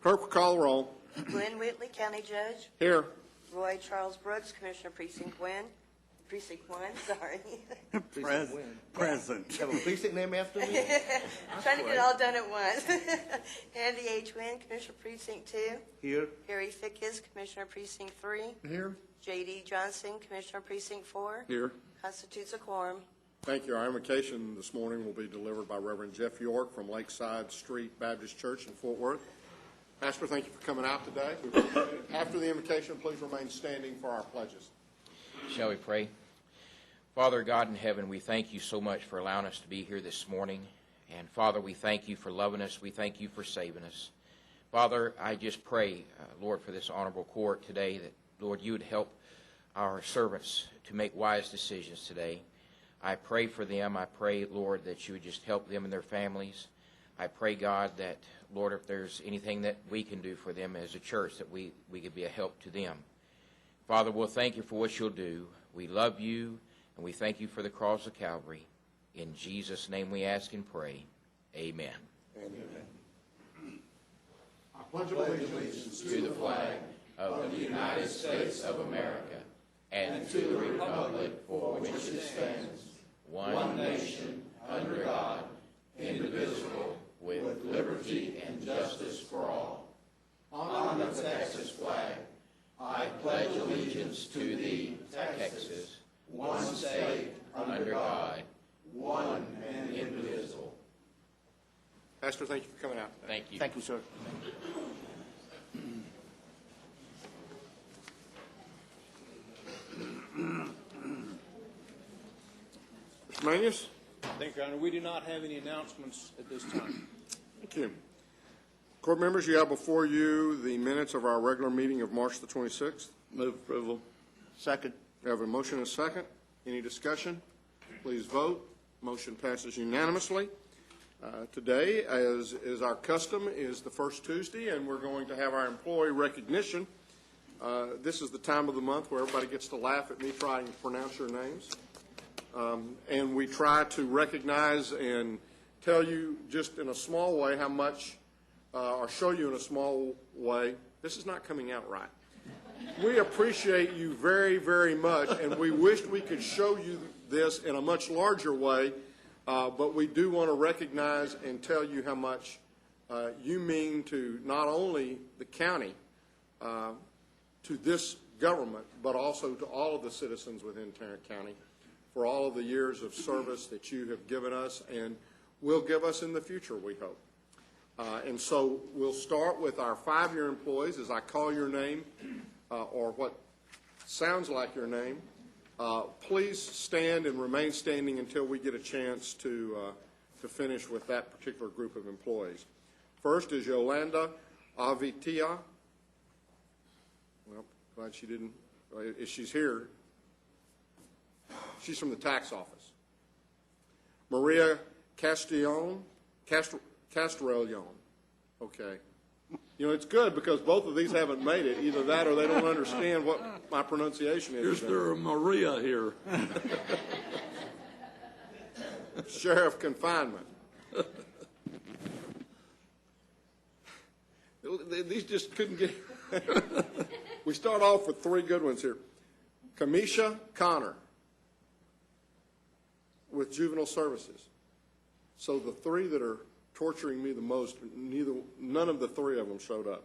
Clerk will call the roll. Glenn Whitley, County Judge. Here. Roy Charles Brooks, Commissioner Precinct 1, sorry. Present. Have a precinct name after me? Trying to get it all done at once. Andy H. Wynn, Commissioner Precinct 2. Here. Harry Fickes, Commissioner Precinct 3. Here. J.D. Johnson, Commissioner Precinct 4. Here. Constitutes a quorum. Thank you. Our invocation this morning will be delivered by Reverend Jeff York from Lakeside Street Baptist Church in Fort Worth. Pastor, thank you for coming out today. We appreciate it. After the invocation, please remain standing for our pledges. Shall we pray? Father God in heaven, we thank you so much for allowing us to be here this morning. And Father, we thank you for loving us. We thank you for saving us. Father, I just pray, Lord, for this honorable court today, that, Lord, you would help our servants to make wise decisions today. I pray for them. I pray, Lord, that you would just help them and their families. I pray, God, that, Lord, if there's anything that we can do for them as a church, that we could be a help to them. Father, we'll thank you for what you'll do. We love you, and we thank you for the cross of Calvary. In Jesus' name we ask and pray. Amen. Amen. I pledge allegiance To the flag of the United States of America and to the republic for which it stands, one nation, under God, indivisible, with liberty and justice for all. On the Texas flag, I pledge allegiance to thee, Texas, one state, under God, one and indivisible. Pastor, thank you for coming out today. Thank you. Thank you, sir. Mr. Manius? Thank you, Your Honor. We do not have any announcements at this time. Thank you. Court members, you have before you the minutes of our regular meeting of March the 26th. Move approval. Second. We have a motion and a second. Any discussion? Please vote. Motion passes unanimously. Today, as is our custom, is the first Tuesday, and we're going to have our employee recognition. This is the time of the month where everybody gets to laugh at me trying to pronounce your names. And we try to recognize and tell you just in a small way how much, or show you in a small way, this is not coming out right. We appreciate you very, very much, and we wished we could show you this in a much larger way, but we do want to recognize and tell you how much you mean to not only the county, to this government, but also to all of the citizens within Tarrant County for all of the years of service that you have given us and will give us in the future, we hope. And so we'll start with our 5-year employees. As I call your name, or what sounds like your name, please stand and remain standing until we get a chance to finish with that particular group of employees. First is Yolanda Avitia. Well, glad she didn't, if she's here. She's from the tax office. Maria Castrellon. Okay. You know, it's good because both of these haven't made it. Either that or they don't understand what my pronunciation is. Is there a Maria here? Sheriff Confinement. These just couldn't get... We start off with 3 good ones here. Kamisha Connor with Juvenile Services. So the 3 that are torturing me the most, none of the 3 of them showed up.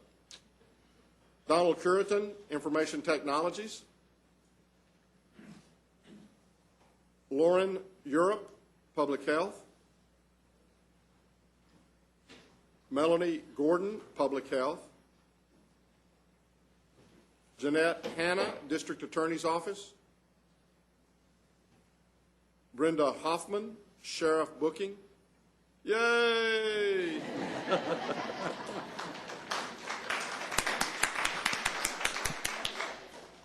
Donald Curitan, Information Technologies. Lauren Europe, Public Health. Melanie Gordon, Public Health. Jeanette Hanna, District Attorney's Office. Brenda Hoffman, Sheriff Booking. Yay!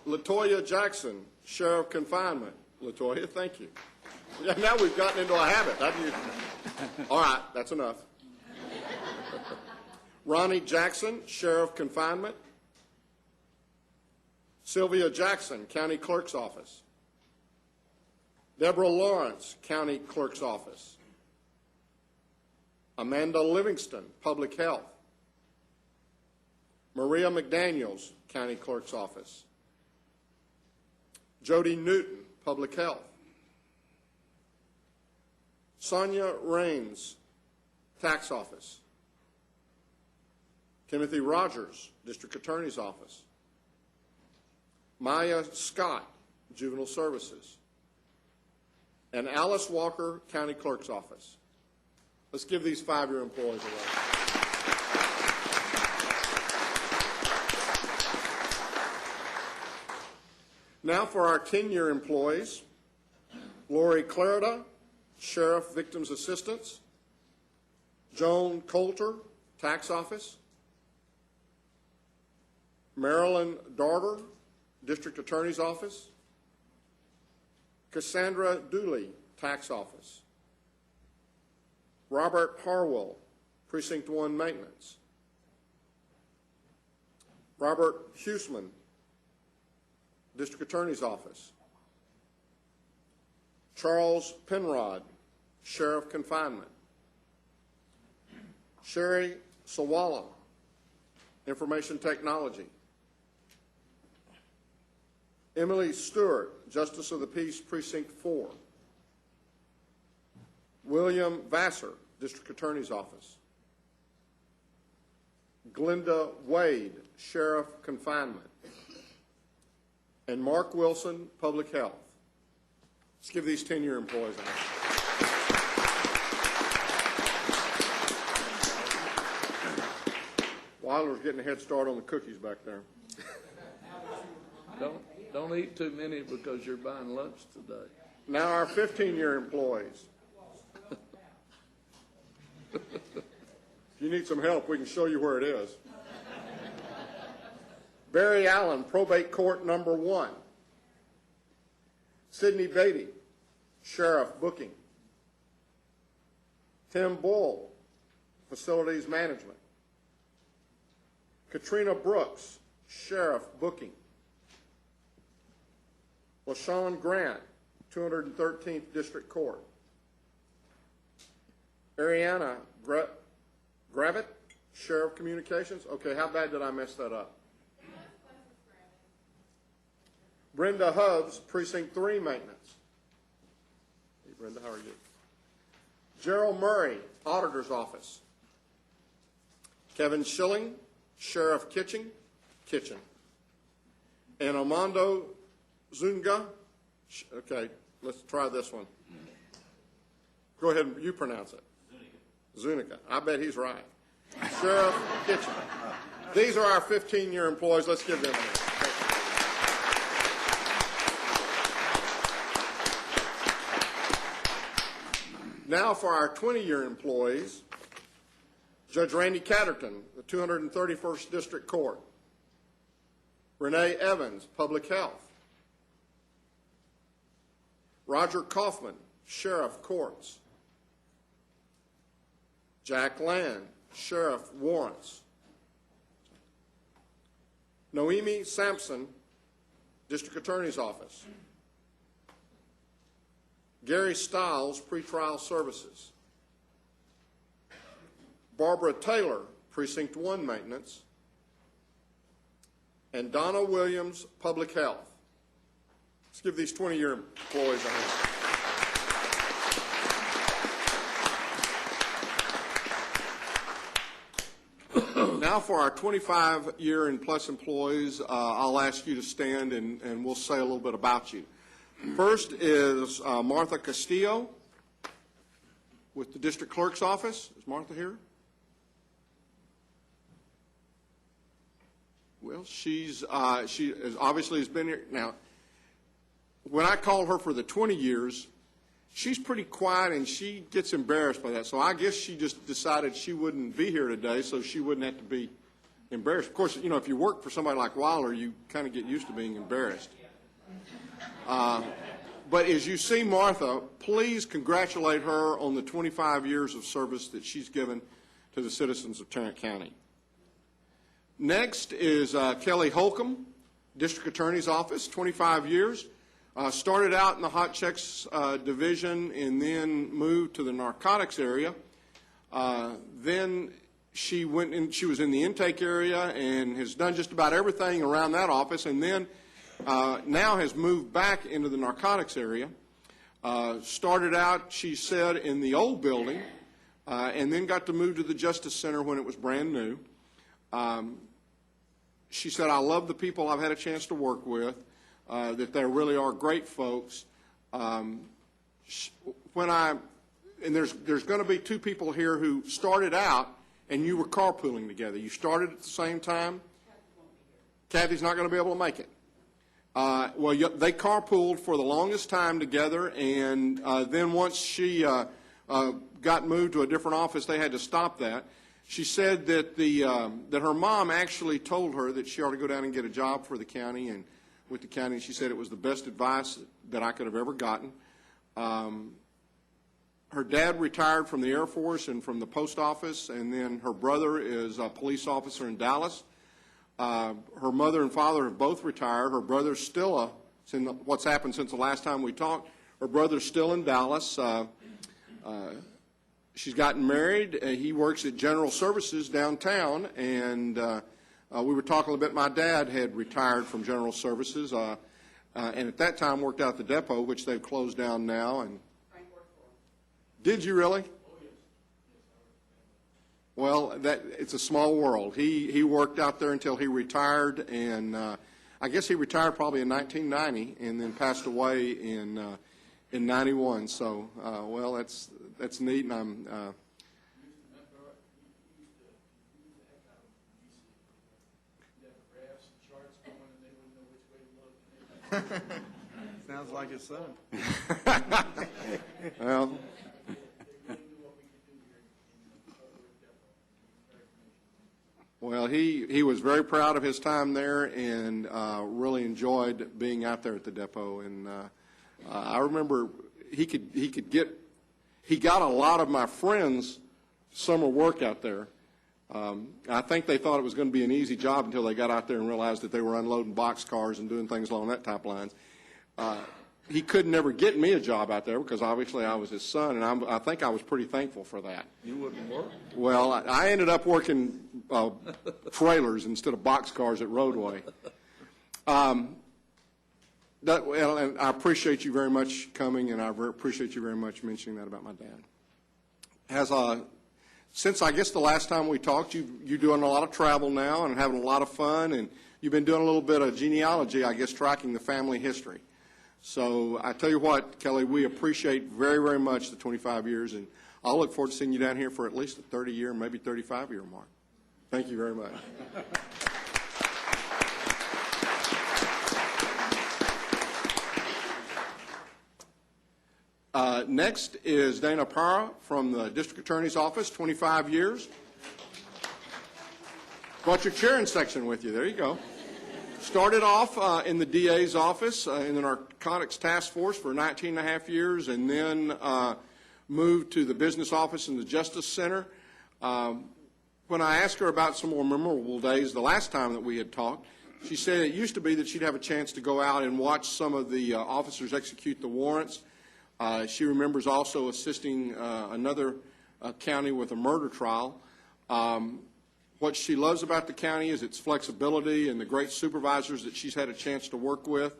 Latoya Jackson, Sheriff Confinement. Latoya, thank you. Yeah, now we've gotten into a habit. All right, that's enough. Ronnie Jackson, Sheriff Confinement. Sylvia Jackson, County Clerk's Office. Deborah Lawrence, County Clerk's Office. Amanda Livingston, Public Health. Maria McDaniels, County Clerk's Office. Jody Newton, Public Health. Sonia Raines, Tax Office. Timothy Rogers, District Attorney's Office. Maya Scott, Juvenile Services. And Alice Walker, County Clerk's Office. Let's give these 5-year employees a round. Now for our 10-year employees, Lori Clarida, Sheriff Victims Assistance. Joan Coulter, Tax Office. Marilyn Darter, District Attorney's Office. Cassandra Dooley, Tax Office. Robert Harwell, Precinct 1 Maintenance. Robert Huseman, District Attorney's Office. Charles Penrod, Sheriff Confinement. Sherry Sawala, Information Technology. Emily Stewart, Justice of the Peace, Precinct 4. William Vassar, District Attorney's Office. Glenda Wade, Sheriff Confinement. And Mark Wilson, Public Health. Let's give these 10-year employees a hand. Wilder's getting a head start on the cookies back there. Don't eat too many because you're buying lunch today. Now our 15-year employees. If you need some help, we can show you where it is. Barry Allen, Probate Court Number 1. Sidney Beatty, Sheriff Booking. Tim Bull, Facilities Management. Katrina Brooks, Sheriff Booking. LaShawn Grant, 213th District Court. Ariana Gravitt, Sheriff Communications. Okay, how bad did I mess that up? Brenda Hubbs, Precinct 3 Maintenance. Hey, Brenda, how are you? Gerald Murray, Auditor's Office. Kevin Schilling, Sheriff Kitchen. And Armando Zuniga. Okay, let's try this one. Go ahead and you pronounce it. Zuniga. I bet he's right. Sheriff Kitchen. These are our 15-year employees. Let's give them a hand. Now for our 20-year employees, Judge Randy Catterton, the 231st District Court. Renee Evans, Public Health. Roger Kaufman, Sheriff Courts. Jack Land, Sheriff Warrants. Noemi Sampson, District Attorney's Office. Gary Stiles, Pretrial Services. Barbara Taylor, Precinct 1 Maintenance. And Donna Williams, Public Health. Let's give these 20-year employees a hand. Now for our 25-year and plus employees, I'll ask you to stand and we'll say a little bit about you. First is Martha Castillo with the District Clerk's Office. Is Martha here? Well, she obviously has been here. Now, when I called her for the 20 years, she's pretty quiet and she gets embarrassed by that. So I guess she just decided she wouldn't be here today so she wouldn't have to be embarrassed. Of course, you know, if you work for somebody like Wilder, you kind of get used to being embarrassed. But as you see Martha, please congratulate her on the 25 years of service that she's given to the citizens of Tarrant County. Next is Kelly Holcomb, District Attorney's Office, 25 years. Started out in the hot checks division and then moved to the narcotics area. Then she went in, she was in the intake area and has done just about everything around that office, and then now has moved back into the narcotics area. Started out, she said, in the old building, and then got to move to the Justice Center when it was brand new. She said, I love the people I've had a chance to work with, that they really are great folks. And there's going to be two people here who started out and you were carpooling together. You started at the same time. Kathy's not going to be able to make it. Well, they carpooled for the longest time together, and then once she got moved to a different office, they had to stop that. She said that that her mom actually told her that she ought to go down and get a job for the county, and with the county, she said it was the best advice that I could have ever gotten. Her dad retired from the Air Force and from the post office, and then her brother is a police officer in Dallas. Her mother and father have both retired. Her brother's still what's happened since the last time we talked. Her brother's still in Dallas. She's gotten married. He works at General Services downtown, and we were talking a little bit. My dad had retired from General Services, and at that time worked out the depot, which they've closed down now. And did you really? Well, it's a small world. He worked out there until he retired, and I guess he retired probably in 1990, and then passed away in 91. So, well, that's neat, and I'm. Sounds like his son. Well. Well, he was very proud of his time there and really enjoyed being out there at the depot. And I remember he got a lot of my friends summer work out there. I think they thought it was going to be an easy job until they got out there and realized that they were unloading boxcars and doing things along that type of lines. He could never get me a job out there because obviously I was his son, and I think I was pretty thankful for that. You wouldn't work? Well, I ended up working trailers instead of boxcars at Roadway. And I appreciate you very much coming, and I appreciate you very much mentioning that about my dad. Since I guess the last time we talked, you're doing a lot of travel now and having a lot of fun, and you've been doing a little bit of genealogy, I guess, tracking the family history. So I tell you what, Kelly, we appreciate very, very much the 25 years, and I'll look forward to seeing you down here for at least a 30-year, maybe 35-year mark. Thank you very much. Next is Dana Parra from the District Attorney's Office, 25 years. Brought your cheering section with you. There you go. Started off in the DA's office in the Narcotics Task Force for 19 and a half years, and then moved to the business office in the Justice Center. When I asked her about some more memorable days the last time that we had talked, she said it used to be that she'd have a chance to go out and watch some of the officers execute the warrants. She remembers also assisting another county with a murder trial. What she loves about the county is its flexibility and the great supervisors that she's had a chance to work with.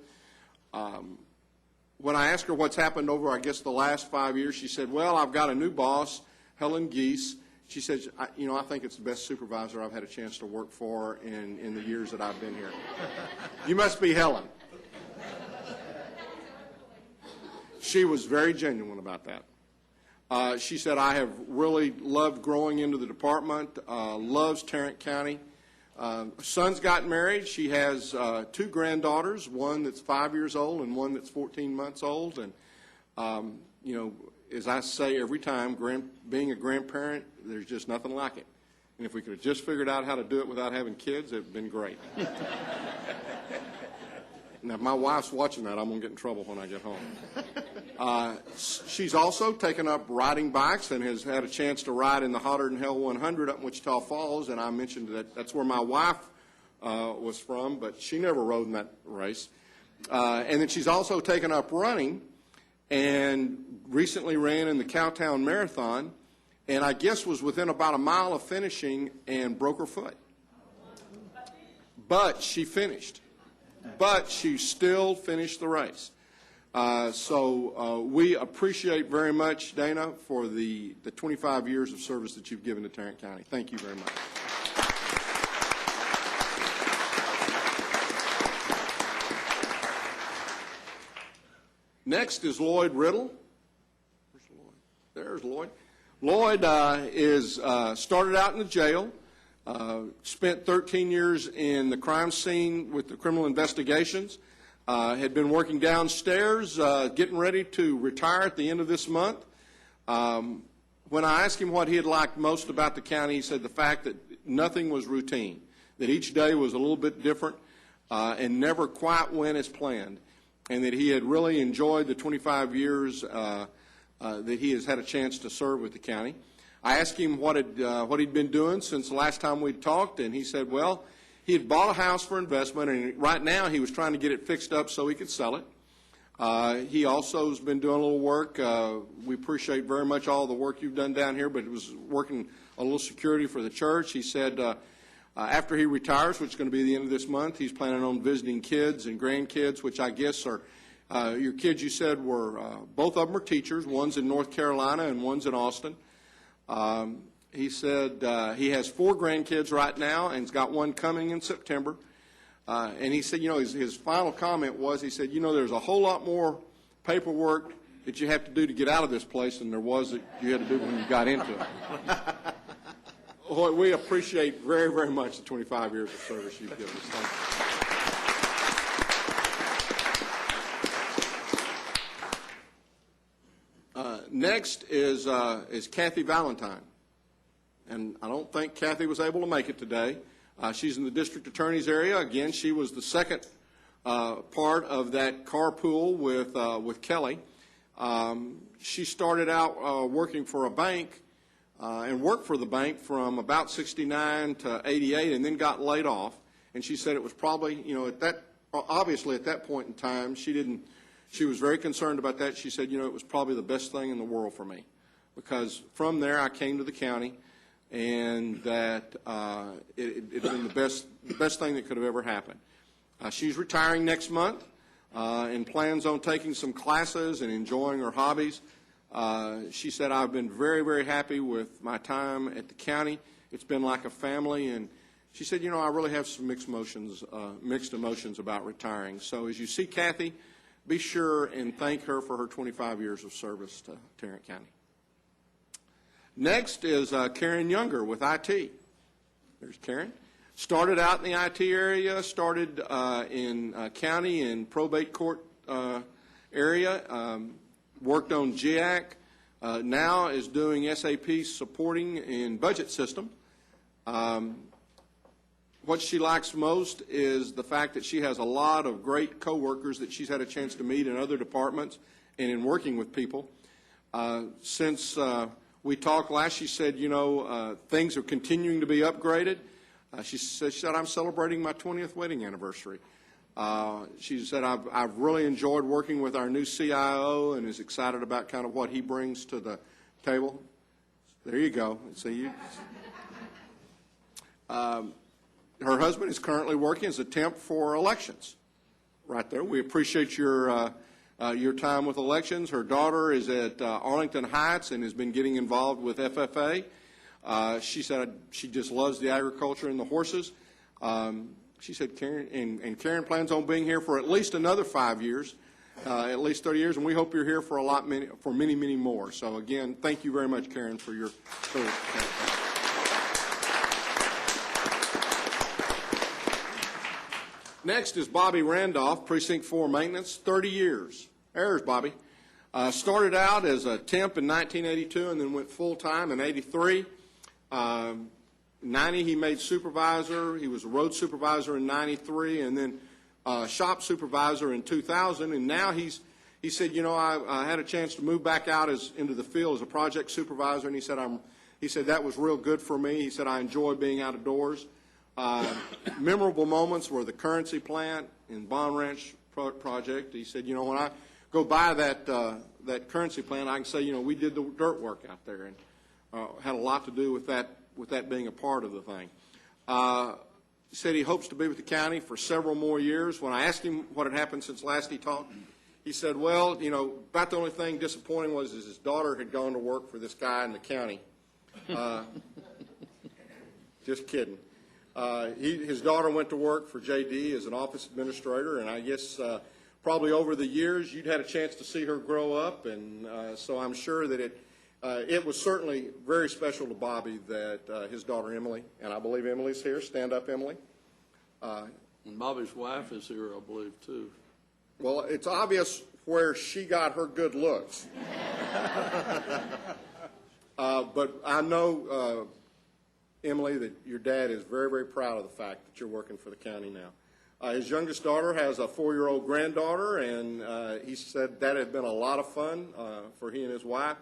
When I asked her what's happened over, I guess, the last 5 years, she said, well, I've got a new boss, Helen Geese. She said, I think it's the best supervisor I've had a chance to work for in the years that I've been here. You must be Helen. She was very genuine about that. She said, I have really loved growing into the department, loves Tarrant County. Son's got married. She has two granddaughters, one that's 5 years old and one that's 14 months old. And, as I say every time, being a grandparent, there's just nothing like it. And if we could have just figured out how to do it without having kids, it would have been great. Now, if my wife's watching that, I'm going to get in trouble when I get home. She's also taken up riding bikes and has had a chance to ride in the Hotter Than Hell 100 up in Wichita Falls, and I mentioned that that's where my wife was from, but she never rode in that race. And then she's also taken up running and recently ran in the Cowtown Marathon and I guess was within about a mile of finishing and broke her foot. But she finished. But she still finished the race. So we appreciate very much, Dana, for the 25 years of service that you've given to Tarrant County. Thank you very much. Next is Lloyd Riddle. Where's Lloyd? There's Lloyd. Lloyd started out in the jail, spent 13 years in the crime scene with the criminal investigations, had been working downstairs, getting ready to retire at the end of this month. When I asked him what he had liked most about the county, he said the fact that nothing was routine, that each day was a little bit different and never quite went as planned, and that he had really enjoyed the 25 years that he has had a chance to serve with the county. I asked him what he'd been doing since the last time we'd talked, and he said, well, he had bought a house for investment, and right now he was trying to get it fixed up so he could sell it. He also has been doing a little work. We appreciate very much all the work you've done down here, but it was working a little security for the church. He said after he retires, which is going to be the end of this month, he's planning on visiting kids and grandkids, which I guess are your kids, you said, were both of them are teachers. One's in North Carolina and one's in Austin. He said he has 4 grandkids right now and he's got one coming in September. And he said, his final comment was, he said, there's a whole lot more paperwork that you have to do to get out of this place than there was that you had to do when you got into it. We appreciate very, very much the 25 years of service you've given us. Thank you. Next is Kathy Valentine. And I don't think Kathy was able to make it today. She's in the district attorney's area. Again, she was the second part of that carpool with Kelly. She started out working for a bank and worked for the bank from about 69 to 88 and then got laid off. And she said it was probably, obviously at that point in time, she was very concerned about that. She said, it was probably the best thing in the world for me because from there I came to the county and that it had been the best thing that could have ever happened. She's retiring next month and plans on taking some classes and enjoying her hobbies. She said, I've been very, very happy with my time at the county. It's been like a family. And she said, I really have some mixed emotions about retiring. So as you see Kathy, be sure and thank her for her 25 years of service to Tarrant County. Next is Karen Younger with IT. There's Karen. Started out in the IT area, started in county and probate court area, worked on GIAC, now is doing SAP supporting in budget system. What she likes most is the fact that she has a lot of great coworkers that she's had a chance to meet in other departments and in working with people. Since we talked last, she said, things are continuing to be upgraded. She said, I'm celebrating my 20th wedding anniversary. She said, I've really enjoyed working with our new CIO and is excited about kind of what he brings to the table. There you go. See, her husband is currently working as a temp for elections. Right there. We appreciate your time with elections. Her daughter is at Arlington Heights and has been getting involved with FFA. She said she just loves the agriculture and the horses. She said Karen plans on being here for at least another 5 years, at least 30 years, and we hope you're here for many, many more. So again, thank you very much, Karen, for your service. Next is Bobby Randolph, Precinct 4 Maintenance, 30 years. There's Bobby. Started out as a temp in 1982 and then went full-time in 83. 90, he made supervisor. He was a road supervisor in 93 and then shop supervisor in 2000. And now he said, I had a chance to move back out into the field as a project supervisor. And he said that was real good for me. He said, I enjoy being out of doors. Memorable moments were the currency plant and Bond Ranch project. He said, when I go by that currency plant, I can say, we did the dirt work out there. And had a lot to do with that being a part of the thing. He said he hopes to be with the county for several more years. When I asked him what had happened since last he talked, he said, well, about the only thing disappointing was his daughter had gone to work for this guy in the county. Just kidding. His daughter went to work for J.D. as an office administrator, and I guess probably over the years you'd had a chance to see her grow up, and so I'm sure that it was certainly very special to Bobby that his daughter Emily, and I believe Emily's here. Stand up, Emily. And Bobby's wife is here, I believe, too. Well, it's obvious where she got her good looks. But I know, Emily, that your dad is very, very proud of the fact that you're working for the county now. His youngest daughter has a 4-year-old granddaughter, and he said that had been a lot of fun for he and his wife.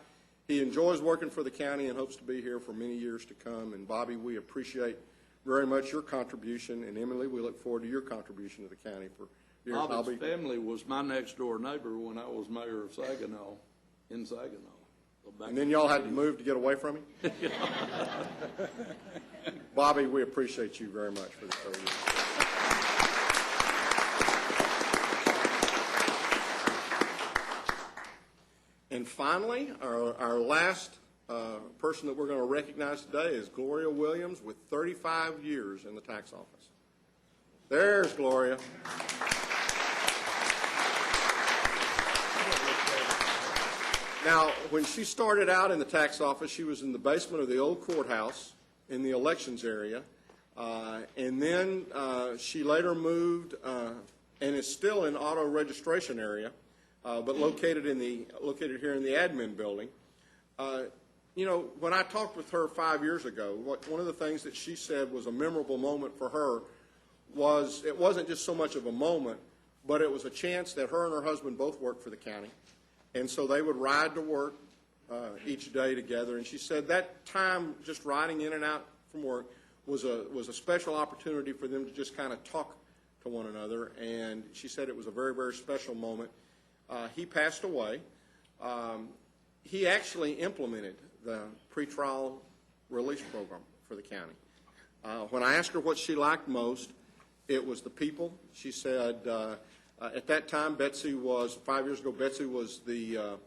He enjoys working for the county and hopes to be here for many years to come. And, Bobby, we appreciate very much your contribution. And, Emily, we look forward to your contribution to the county for years. Bobby's family was my next-door neighbor when I was mayor of Saginaw, in Saginaw. So back And then y'all had to move to get away from him? Bobby, we appreciate you very much for the service. And finally, our last person that we're going to recognize today is Gloria Williams with 35 years in the tax office. There's Gloria. Now, when she started out in the tax office, she was in the basement of the old courthouse in the elections area. And then she later moved and is still in auto registration area, but located here in the admin building. When I talked with her 5 years ago, one of the things that she said was a memorable moment for her was it wasn't just so much of a moment, but it was a chance that her and her husband both worked for the county. And so they would ride to work each day together. And she said that time just riding in and out from work was a special opportunity for them to just kind of talk to one another. And she said it was a very, very special moment. He passed away. He actually implemented the pretrial release program for the county. When I asked her what she liked most, it was the people. She said at that time, 5 years ago, Betsy was the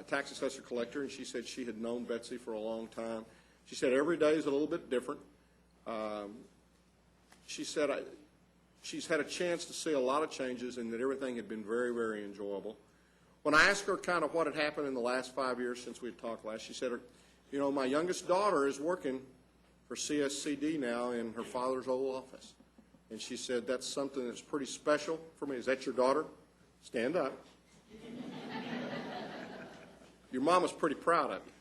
tax assessor collector, and she said she had known Betsy for a long time. She said every day is a little bit different. She said she's had a chance to see a lot of changes and that everything had been very, very enjoyable. When I asked her kind of what had happened in the last 5 years since we had talked last, she said, my youngest daughter is working for CSCD now in her father's old office. And she said, that's something that's pretty special for me. Is that your daughter? Stand up. Your mama's pretty proud of you.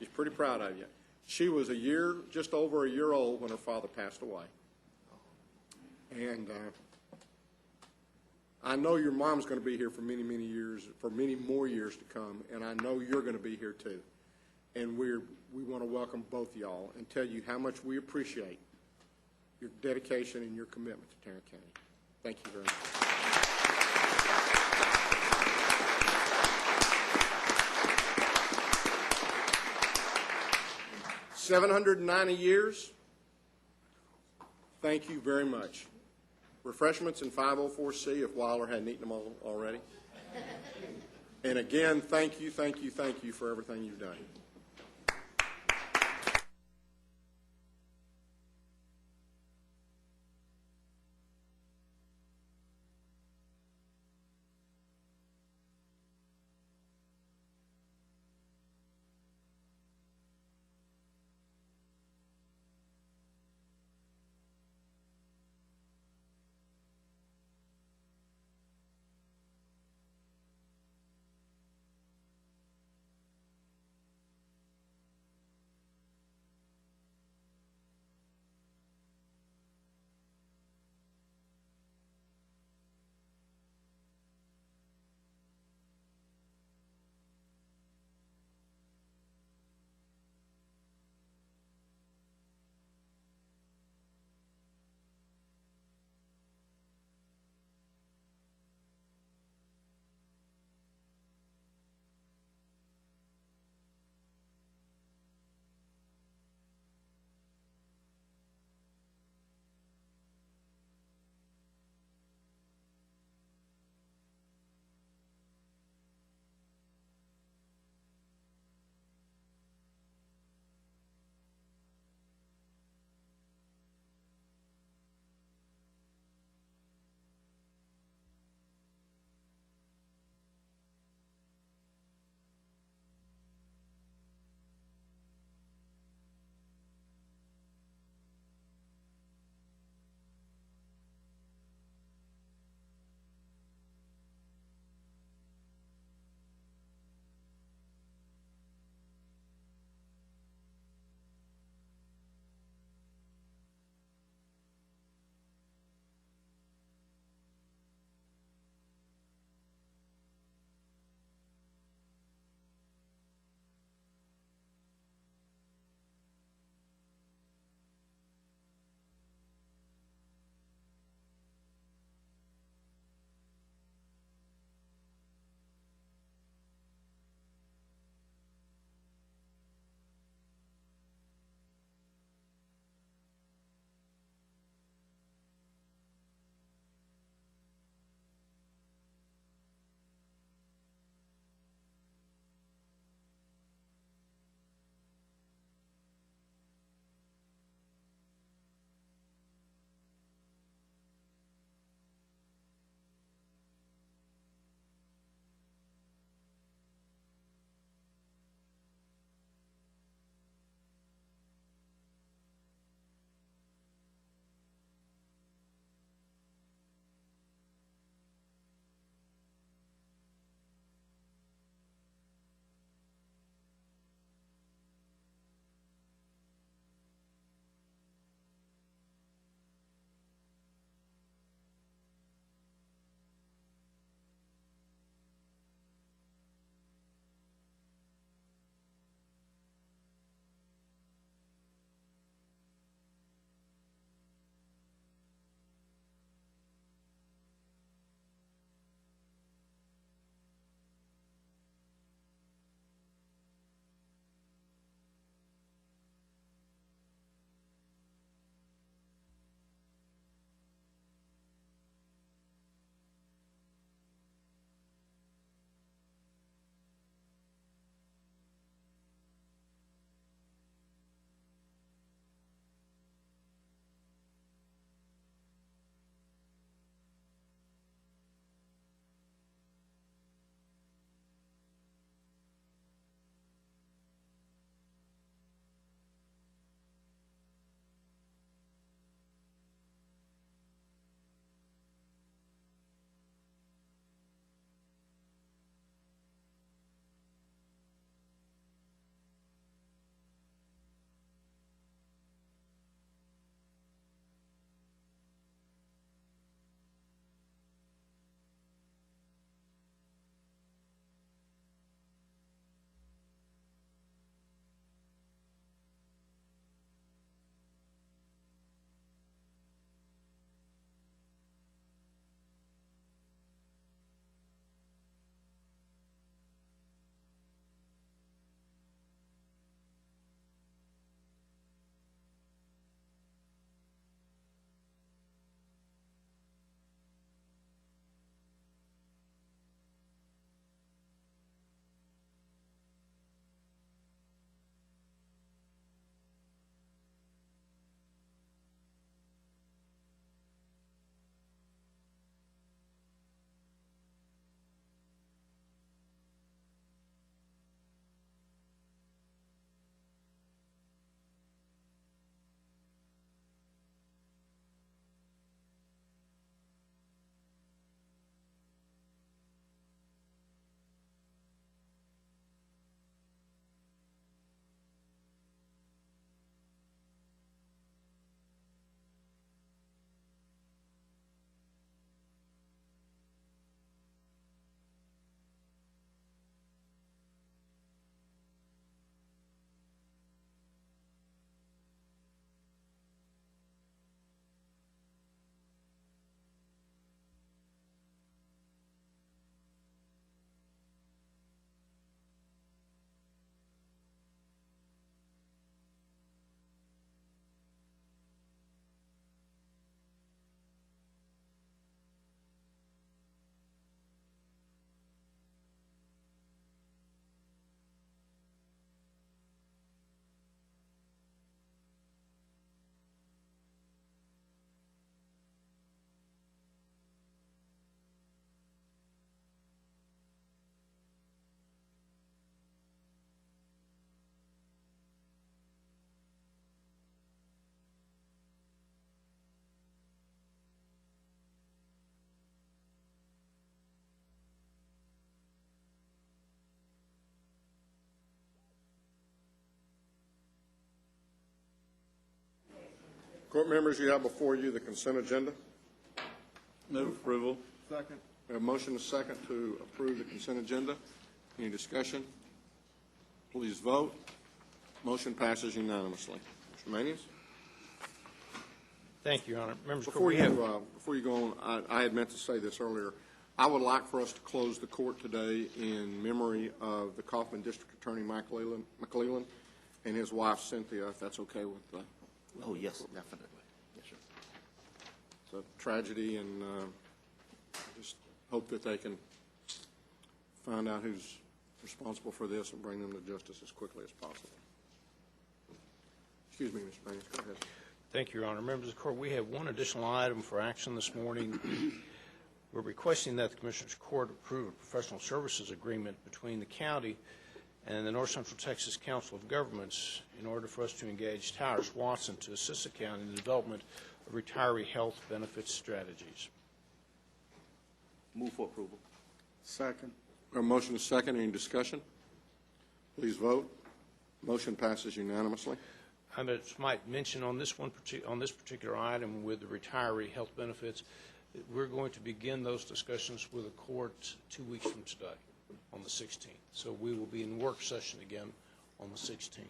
She's pretty proud of you. She was just over a year old when her father passed away. And I know your mom's going to be here for many, many years, for many more years to come, and I know you're going to be here too. And we want to welcome both of y'all and tell you how much we appreciate your dedication and your commitment to Tarrant County. Thank you very much. $790 years. Thank you very much. Refreshments in 504C if Wilder hadn't eaten them all already. And again, thank you for everything you've done. Court members, you have before you the consent agenda. Move approval. Second. We have a motion and a second to approve the consent agenda. Any discussion? Please vote. Motion passes unanimously. Mr. Manius? Thank you, Your Honor. Members of the Before court, you go on, I had meant to say this earlier. I would like for us to close the court today in memory of the Kaufman District Attorney Mike McClellan and his wife Cynthia, if that's okay with Oh, yes, definitely. Yes, sir. it's a tragedy, and I just hope that they can find out who's responsible for this and bring them to justice as quickly as possible. Excuse me, Mr. Manius, go ahead. thank you, Your Honor. Members of the court, we have one additional item for action this morning. We're requesting that the Commissioners Court approve a professional services agreement between the county and the North Central Texas Council of Governments in order for us to engage Towers Watson to assist the county in the development of retiree health benefits strategies. Move for approval. Second. We have a motion and a second. Any discussion? Please vote. Motion passes unanimously. I just might mention on this particular item with the retiree health benefits, we're going to begin those discussions with the court 2 weeks from today, on the 16th. So we will be in work session again on the 16th.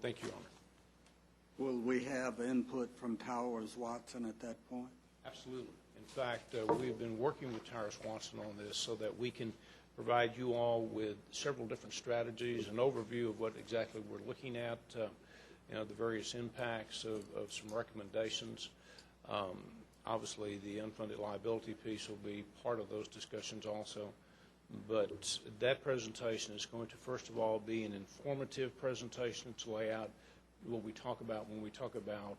Thank you, Your Honor. Will we have input from Towers Watson at that point? Absolutely. In fact, we've been working with Towers Watson on this so that we can provide you all with several different strategies, an overview of what exactly we're looking at, the various impacts of some recommendations. Obviously, the unfunded liability piece will be part of those discussions also. But that presentation is going to, first of all, be an informative presentation to lay out what we talk about when we talk about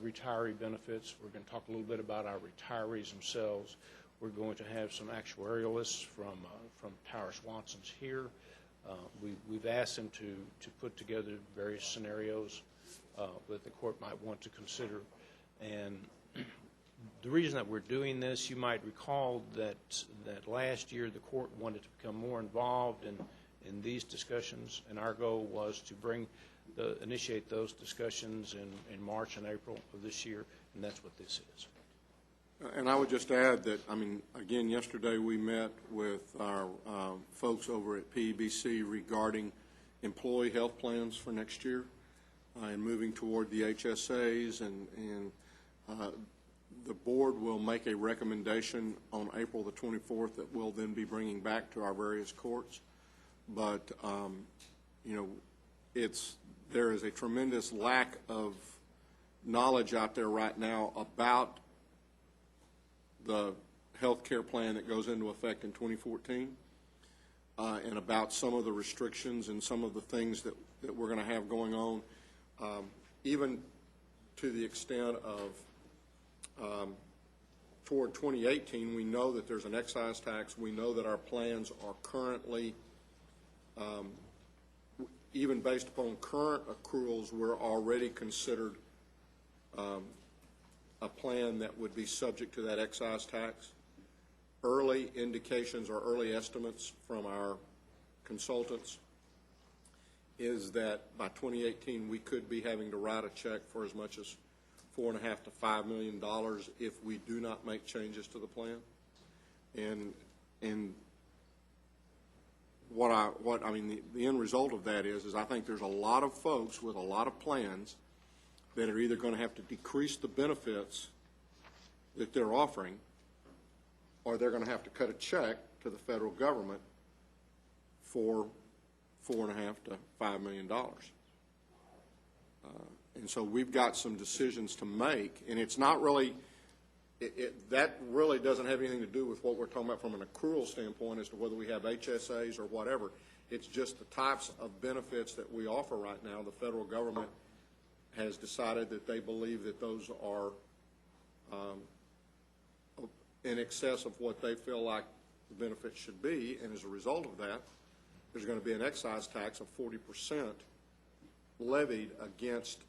retiree benefits. We're going to talk a little bit about our retirees themselves. We're going to have some actuarialists from Towers Watson's here. We've asked them to put together various scenarios that the court might want to consider. And the reason that we're doing this, you might recall that last year the court wanted to become more involved in these discussions, and our goal was to initiate those discussions in March and April of this year, and that's what this is. And I would just add that, again, yesterday we met with our folks over at PEBC regarding employee health plans for next year and moving toward the HSAs, and the board will make a recommendation on April the 24th that we'll then be bringing back to our various courts. But, there is a tremendous lack of knowledge out there right now about the health care plan that goes into effect in 2014 and about some of the restrictions and some of the things that we're going to have going on, even to the extent of toward 2018, we know that there's an excise tax. We know that our plans are currently, even based upon current accruals, we're already considered a plan that would be subject to that excise tax. Early indications or early estimates from our consultants is that by 2018 we could be having to write a check for as much as $4.5 to $5 million if we do not make changes to the plan. And the end result of that is I think there's a lot of folks with a lot of plans that are either going to have to decrease the benefits that they're offering, or they're going to have to cut a check to the federal government for $4.5 to $5 million. And so we've got some decisions to make, and it's not really, that really doesn't have anything to do with what we're talking about from an accrual standpoint as to whether we have HSAs or whatever. It's just the types of benefits that we offer right now. The federal government has decided that they believe that those are in excess of what they feel like the benefits should be, and as a result of that, there's going to be an excise tax of 40% levied against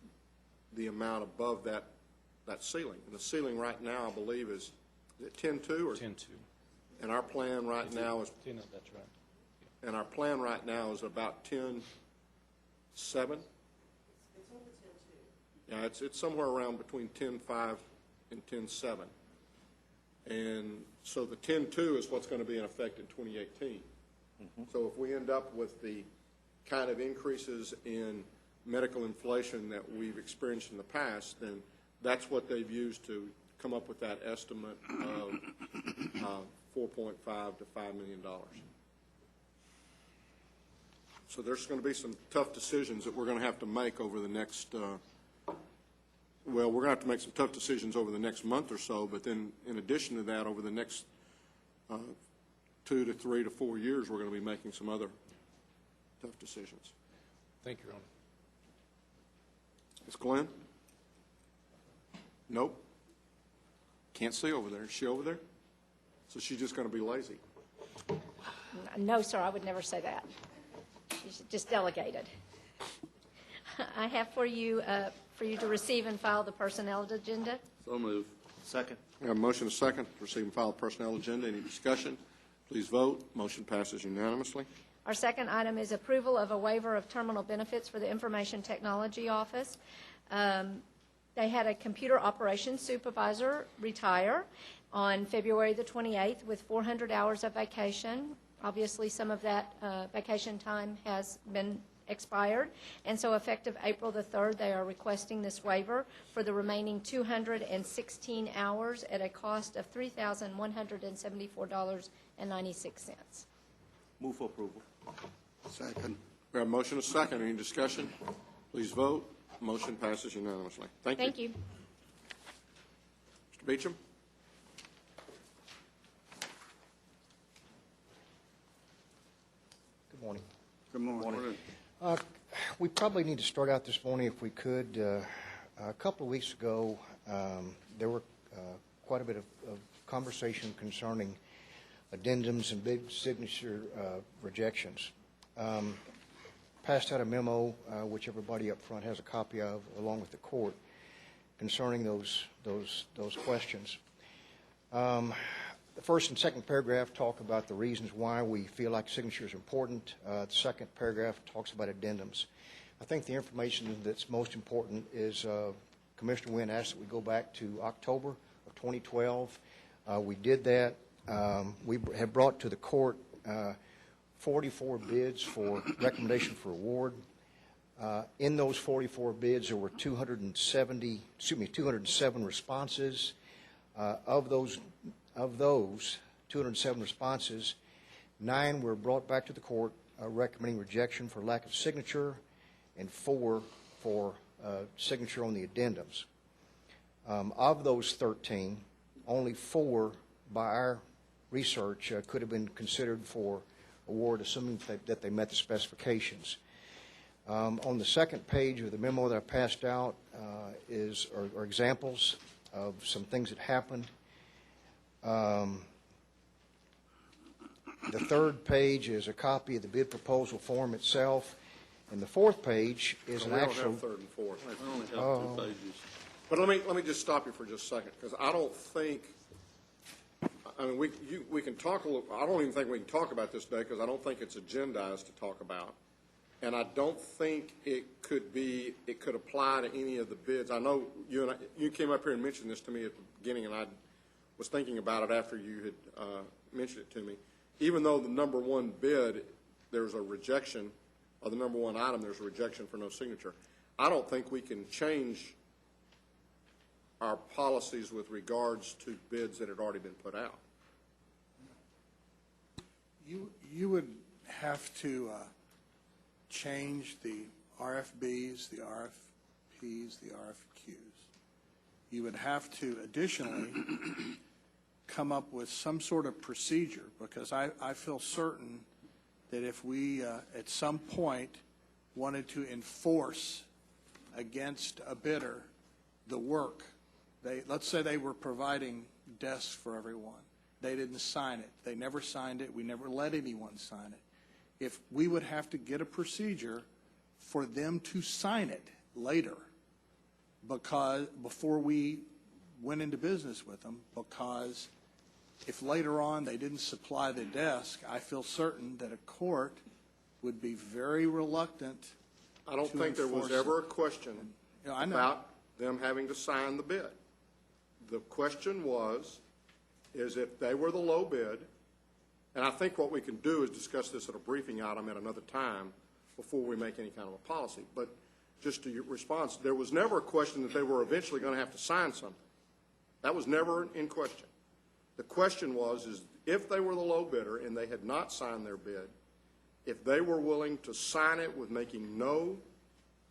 the amount above that ceiling. And the ceiling right now, I believe, is it 10.2 or 10-2. And our plan right now is. 10, that's right. And our plan right now is about 10.7. Yeah, it's somewhere around between 10.5 and 10.7. And so the 10.2 is what's going to be in effect in 2018. So if we end up with the kind of increases in medical inflation that we've experienced in the past, then that's what they've used to come up with that estimate of $4.5 to $5 million. So there's going to be some tough decisions that we're going to have to make over the next, we're going to have to make some tough decisions over the next month or so, but then in addition to that, over the next 2 to 3 to 4 years, we're going to be making some other tough decisions. Thank you, Your Honor. Ms. Glenn? Nope. Can't see over there. Is she over there? So she's just going to be lazy. No, sir, I would never say that. She's just delegated. I have for you to receive and file the personnel agenda. So move. Second. We have a motion and a second to receive and file personnel agenda. Any discussion? Please vote. Motion passes unanimously. Our second item is approval of a waiver of terminal benefits for the Information Technology Office. They had a computer operations supervisor retire on February the 28th with 400 hours of vacation. Obviously, some of that vacation time has been expired, and so effective April the 3rd, they are requesting this waiver for the remaining 216 hours at a cost of $3,174.96. Move for approval. Second. We have a motion and a second. Any discussion? Please vote. Motion passes unanimously. Thank you. Thank you. Mr. Beecham? Good morning. Good morning. We probably need to start out this morning, if we could. A couple of weeks ago, there were quite a bit of conversation concerning addendums and big signature rejections. Passed out a memo, which everybody up front has a copy of, along with the court, concerning those questions. The first and second paragraph talk about the reasons why we feel like signature is important. The second paragraph talks about addendums. I think the information that's most important is Commissioner Wynn asked that we go back to October of 2012. We did that. We have brought to the court 44 bids for recommendation for award. In those 44 bids, there were 207 responses. Of those 207 responses, 9 were brought back to the court recommending rejection for lack of signature, and 4 for signature on the addendums. Of those 13, only 4 by our research could have been considered for award, assuming that they met the specifications. On the second page of the memo that I passed out are examples of some things that happened. The third page is a copy of the bid proposal form itself, and the fourth page is an actual. We don't have third and fourth. We only have 2 pages. But let me just stop you for just a second, because I don't think, I mean, we can talk a little, I don't even think we can talk about this today, because I don't think it's agendized to talk about. And I don't think it could apply to any of the bids. I know you came up here and mentioned this to me at the beginning, and I was thinking about it after you had mentioned it to me. Even though the number one bid, there's a rejection, or the number one item, there's a rejection for no signature. I don't think we can change our policies with regards to bids that had already been put out. You would have to change the RFBs, the RFPs, the RFQs. You would have to additionally come up with some sort of procedure, because I feel certain that if we at some point wanted to enforce against a bidder the work, let's say they were providing desks for everyone. They didn't sign it. They never signed it. We never let anyone sign it. If we would have to get a procedure for them to sign it later, because before we went into business with them, because if later on they didn't supply the desk, I feel certain that a court would be very reluctant. I don't think there was ever a question I know. about them having to sign the bid. The question is if they were the low bid, and I think what we can do is discuss this at a briefing item at another time before we make any kind of a policy. But just to your response, there was never a question that they were eventually going to have to sign something. That was never in question. The question is if they were the low bidder and they had not signed their bid, if they were willing to sign it with making no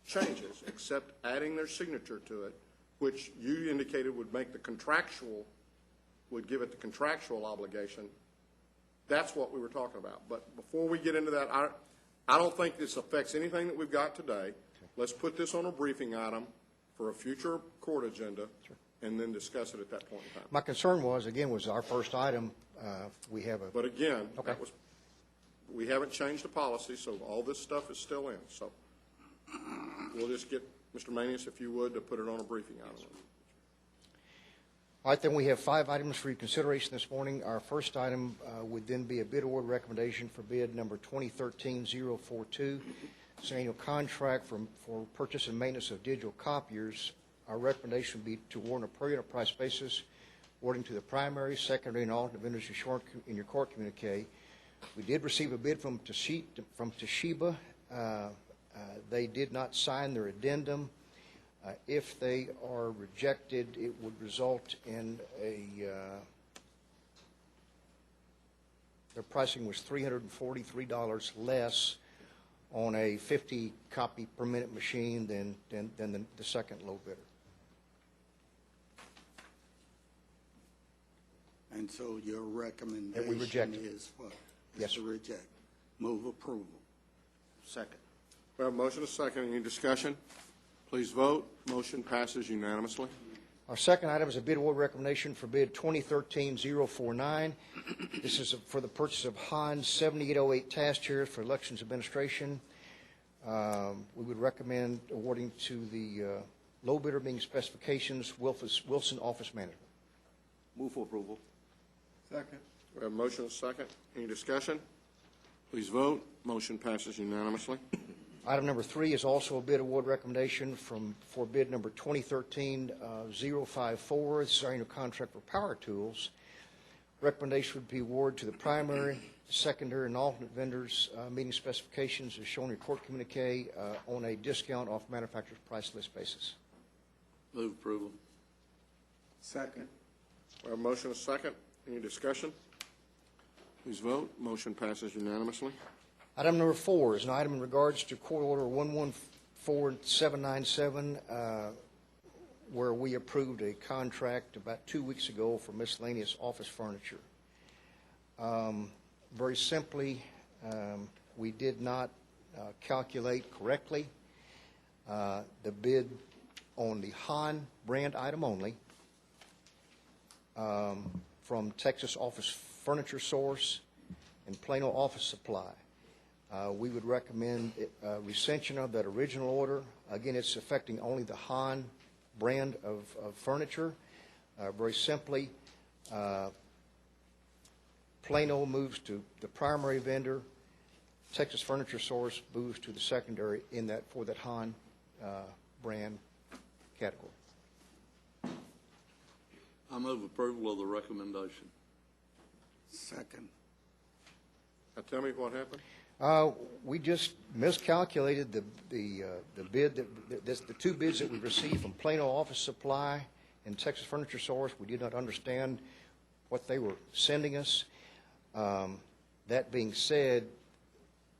changes except adding their signature to it, which you indicated would make would give it the contractual obligation. That's what we were talking about. But before we get into that, I don't think this affects anything that we've got today. Let's put this on a briefing item for a future court agenda and then discuss it at that point in time. My concern was our first item. We have But again, Okay. we haven't changed the policy, so all this stuff is still in. So we'll just get Mr. Manius, if you would, to put it on a briefing item. All right, then we have 5 items for your consideration this morning. Our first item would then be a bid award recommendation for bid number 2013-042. It's an annual contract for purchase and maintenance of digital copiers. Our recommendation would be to award on a per unit price basis, awarding to the primary, secondary, and alternate vendors in your court communique. We did receive a bid from Toshiba. They did not sign their addendum. If they are rejected, it would result in their pricing was $343 less on a 50 copy per minute machine than the second low bidder. And so your recommendation And we reject it. is what? Yes, Is to sir. reject. Move approval. Second. We have a motion, a second. Any discussion? Please vote. Motion passes unanimously. Our second item is a bid award recommendation for bid 2013-049. This is for the purchase of Hans 7808 task chairs for elections administration. We would recommend awarding to the low bidder being specifications Wilson Office Management. Move for approval. Second. We have a motion, a second. Any discussion? Please vote. Motion passes unanimously. Item number 3 is also a bid award recommendation for bid number 2013-054. This is our annual contract for power tools. Recommendation would be award to the primary, secondary, and alternate vendors meeting specifications as shown in your court communique on a discount off manufacturer's price list basis. Move approval. Second. We have a motion, a second. Any discussion? Please vote. Motion passes unanimously. Item number 4 is an item in regards to Court Order 114797, where we approved a contract about 2 weeks ago for miscellaneous office furniture. Very simply, we did not calculate correctly the bid on the Hahn brand item only from Texas Office Furniture Source and Plano Office Supply. We would recommend recension of that original order. Again, it's affecting only the Hahn brand of furniture. Very simply, Plano moves to the primary vendor. Texas Furniture Source moves to the secondary for that Hahn brand category. I move approval of the recommendation. Second. Now tell me what happened. We just miscalculated the bid the 2 bids that we received from Plano Office Supply and Texas Furniture Source. We did not understand what they were sending us. That being said,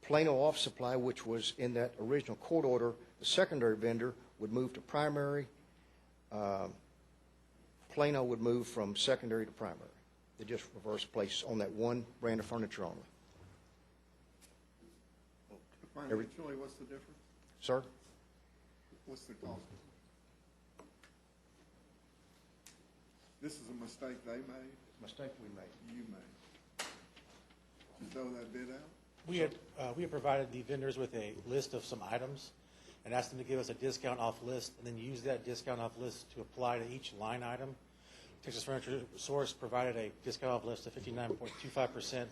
Plano Office Supply, which was in that original court order, the secondary vendor would move to primary. Plano would move from secondary to primary. They just reverse place on that one brand of furniture only. Financially, what's the difference? Sir? What's the cost? This is a mistake they made, Mistake we made. you made. You throw that bid out? We had provided the vendors with a list of some items and asked them to give us a discount off list and then use that discount off list to apply to each line item. Texas Furniture Source provided a discount off list of 59.25%.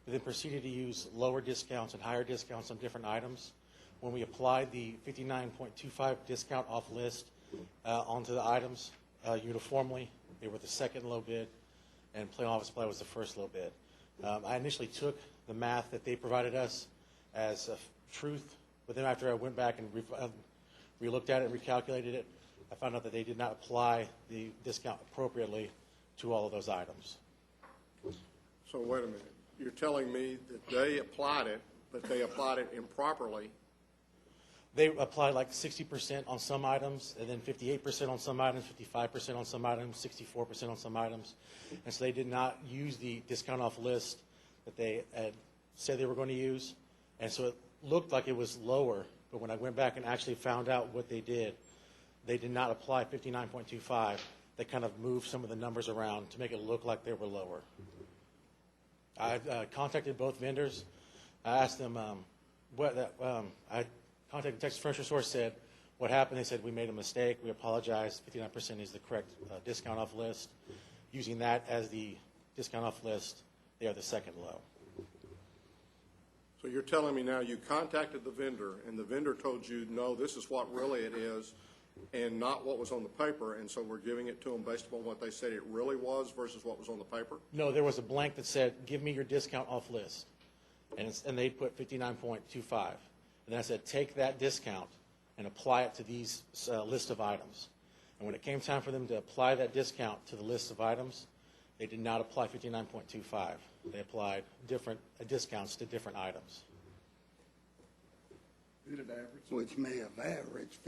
We then proceeded to use lower discounts and higher discounts on different items. When we applied the 59.25 discount off list onto the items uniformly. They were the second low bid, and Plain Office Supply was the first low bid. I initially took the math that they provided us as truth, but then after I went back and re-looked at it and recalculated it, I found out that they did not apply the discount appropriately to all of those items. So wait a minute. You're telling me that they applied it, but they applied it improperly? They applied like 60% on some items, and then 58% on some items, 55% on some items, 64% on some items. And so they did not use the discount off list that they had said they were going to use. And so it looked like it was lower, but when I went back and actually found out what they did not apply 59.25. They kind of moved some of the numbers around to make it look like they were lower. I contacted both vendors. I asked them I contacted Texas Furniture Store, said what happened. They said, we made a mistake. We apologize. 59% is the correct discount off list. Using that as the discount off list, they are the second low. So you're telling me now you contacted the vendor, and the vendor told you, no, this is what really it is, and not what was on the paper, and so we're giving it to them based upon what they said it really was versus what was on the paper? No, there was a blank that said, give me your discount off list. And they put 59.25. And then I said, take that discount and apply it to these list of items. And when it came time for them to apply that discount to the list of items, they did not apply 59.25. They applied different discounts to different items. Which may have averaged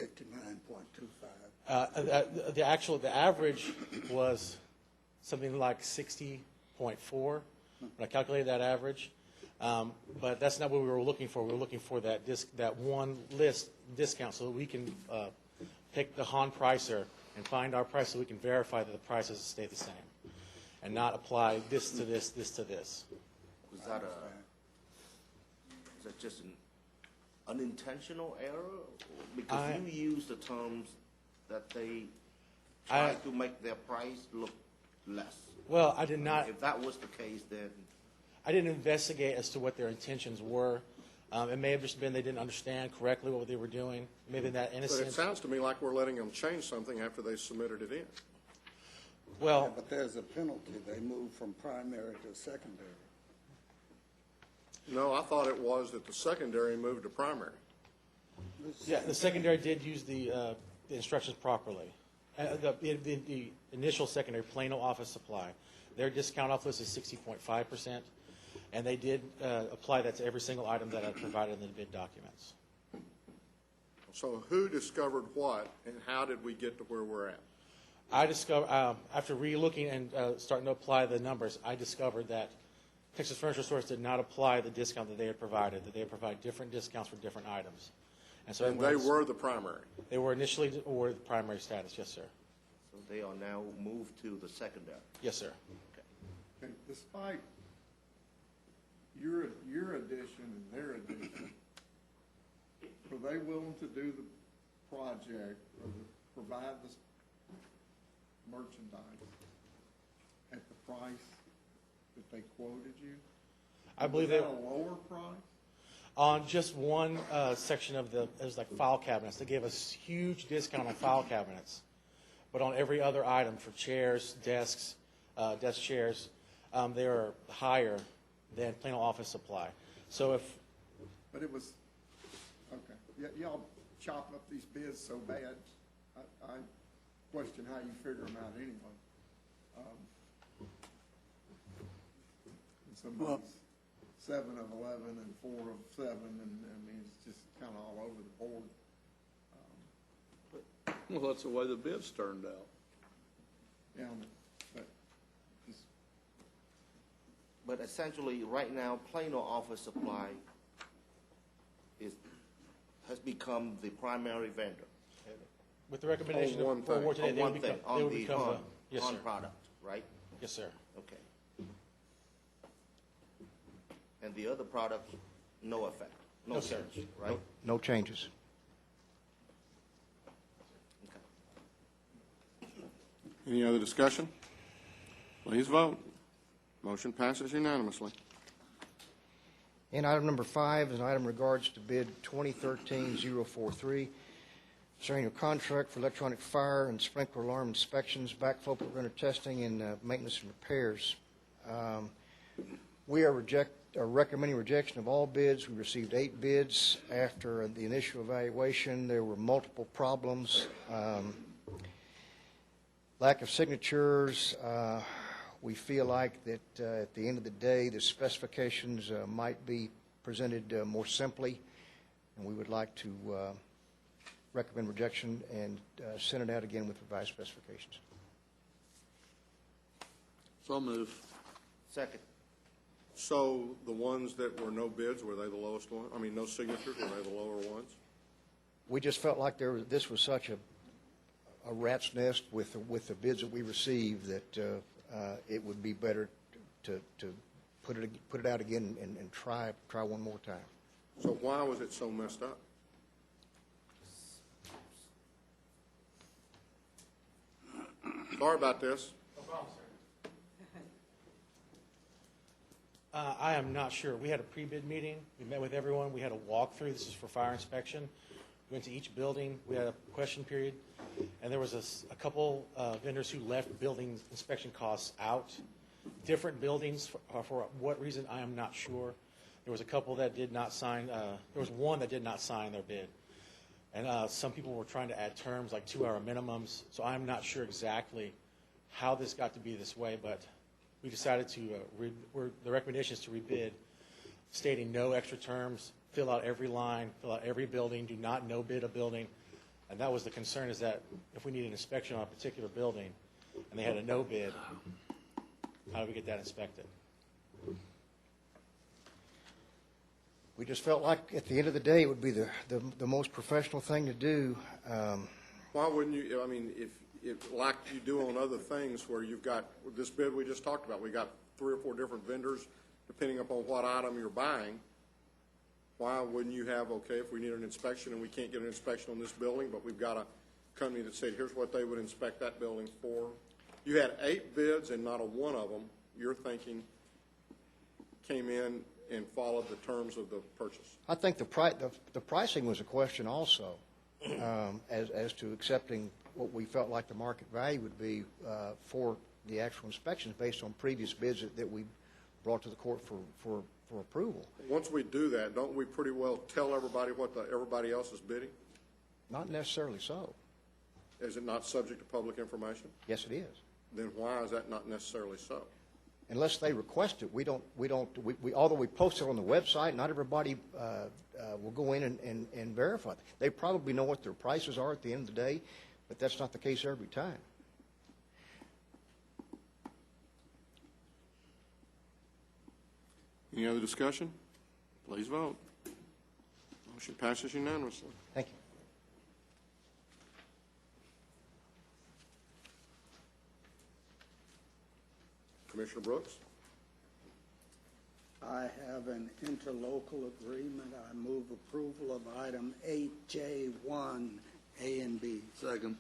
59.25. The average was something like 60.4 when I calculated that average. But that's not what we were looking for. We were looking for that one list discount so that we can pick the Hahn Pricer and find our price so we can verify that the prices stay the same and not apply this to this, this to this. Was that just an unintentional error? Because you used the terms that they tried to make their price look less. Well, I did not. If that was the case, then I didn't investigate as to what their intentions were. It may have just been they didn't understand correctly what they were doing. Maybe that innocent. But it sounds to me like we're letting them change something after they submitted it in. Well, Yeah, but there's a penalty. They moved from primary to secondary. No, I thought it was that the secondary moved to primary. yeah, the secondary did use the instructions properly. The initial secondary, Plano Office Supply, their discount off list is 60.5%, and they did apply that to every single item that I provided in the bid documents. So who discovered what, and how did we get to where we're at? I discovered, after re-looking and starting to apply the numbers, I discovered that Texas Furniture Stores did not apply the discount that they had provided, that they had provided different discounts for different items. And so And they were the primary. They were initially the primary status, yes, sir. so they are now moved to the secondary. Yes, sir. And despite your addition and their addition, were they willing to do the project or provide the merchandise at the price that they quoted you? I believe Was they that a lower price? on just one section of it was like file cabinets. They gave us huge discount on file cabinets, but on every other item for chairs, desks, desk chairs, they are higher than Plano Office Supply. So if But it was, okay. Y'all chopping up these bids so bad, I question how you figure them out anyway. Somebody's 7 of 11 and 4 of 7, and I mean, it's just kind of all over the board. Well, that's the way the bids turned out. Yeah, but just, But essentially, right now, Plano Office Supply has become the primary vendor. with the recommendation On one of for award today, On they one would thing, become, they on would the become Hahn, yes, Hahn sir. product, right? Yes, sir. Okay. And the other products, no effect, no No, sir. change, right? No changes. Any other discussion? Please vote. Motion passes unanimously. And item number 5 is an item in regards to bid 2013-043 concerning a contract for electronic fire and sprinkler alarm inspections, backflow preventer testing, and maintenance and repairs. We are recommending rejection of all bids. We received 8 bids. After the initial evaluation, there were multiple problems. Lack of signatures. We feel like that at the end of the day, the specifications might be presented more simply, and we would like to recommend rejection and send it out again with revised specifications. So move. Second. So the ones that were no bids, were they the lowest one? I mean, no signatures, were they the lower ones? We just felt like this was such a rat's nest with the bids that we received that it would be better to put it out again and try one more time. So why was it so messed up? Sorry about this. I am not sure. We had a pre-bid meeting. We met with everyone. We had a walkthrough. This is for fire inspection. We went to each building. We had a question period. And there was a couple vendors who left building inspection costs out. Different buildings, for what reason, I am not sure. There was a couple that did not sign. There was one that did not sign their bid. And some people were trying to add terms like 2-hour minimums. So I'm not sure exactly how this got to be this way, but we decided to, the recommendation is to rebid, stating no extra terms, fill out every line, fill out every building, do not no-bid a building. And that was the concern, is that if we need an inspection on a particular building and they had a no-bid, how do we get that inspected? We just felt like at the end of the day, it would be the most professional thing to do. Why wouldn't you, I mean, if like you do on other things where you've got this bid we just talked about, we got 3 or 4 different vendors depending upon what item you're buying, why wouldn't you have, okay, if we need an inspection and we can't get an inspection on this building, but we've got a company that said here's what they would inspect that building for. You had 8 bids and not a one of them, you're thinking, came in and followed the terms of the purchase. I think the pricing was a question also, as to accepting what we felt like the market value would be for the actual inspections based on previous bids that we brought to the court for approval. Once we do that, don't we pretty well tell everybody what everybody else is bidding? Not necessarily so. Is it not subject to public information? Yes, it is. Then why is that not necessarily so? Unless they request it, although we post it on the website, not everybody will go in and verify it. They probably know what their prices are at the end of the day, but that's not the case every time. Any other discussion? Please vote. Motion passes unanimously. Thank you. Commissioner Brooks? I have an interlocal agreement. I move approval of item 8J1, A and B. Second.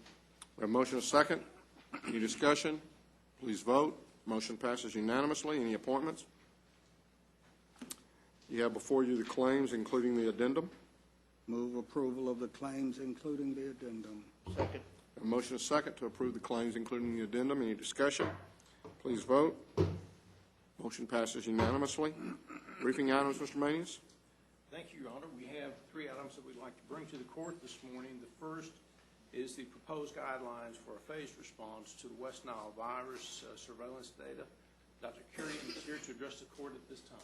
We have a motion and a second. Any discussion? Please vote. Motion passes unanimously. Any appointments? You have before you the claims, including the addendum. Move approval of the claims, including the addendum. Second. A motion and a second to approve the claims, including the addendum. Any discussion? Please vote. Motion passes unanimously. Briefing items, Mr. Manius. Thank you, Your Honor. We have 3 items that we'd like to bring to the court this morning. The first is the proposed guidelines for a phased response to the West Nile virus surveillance data. Dr. Curian is here to address the court at this time.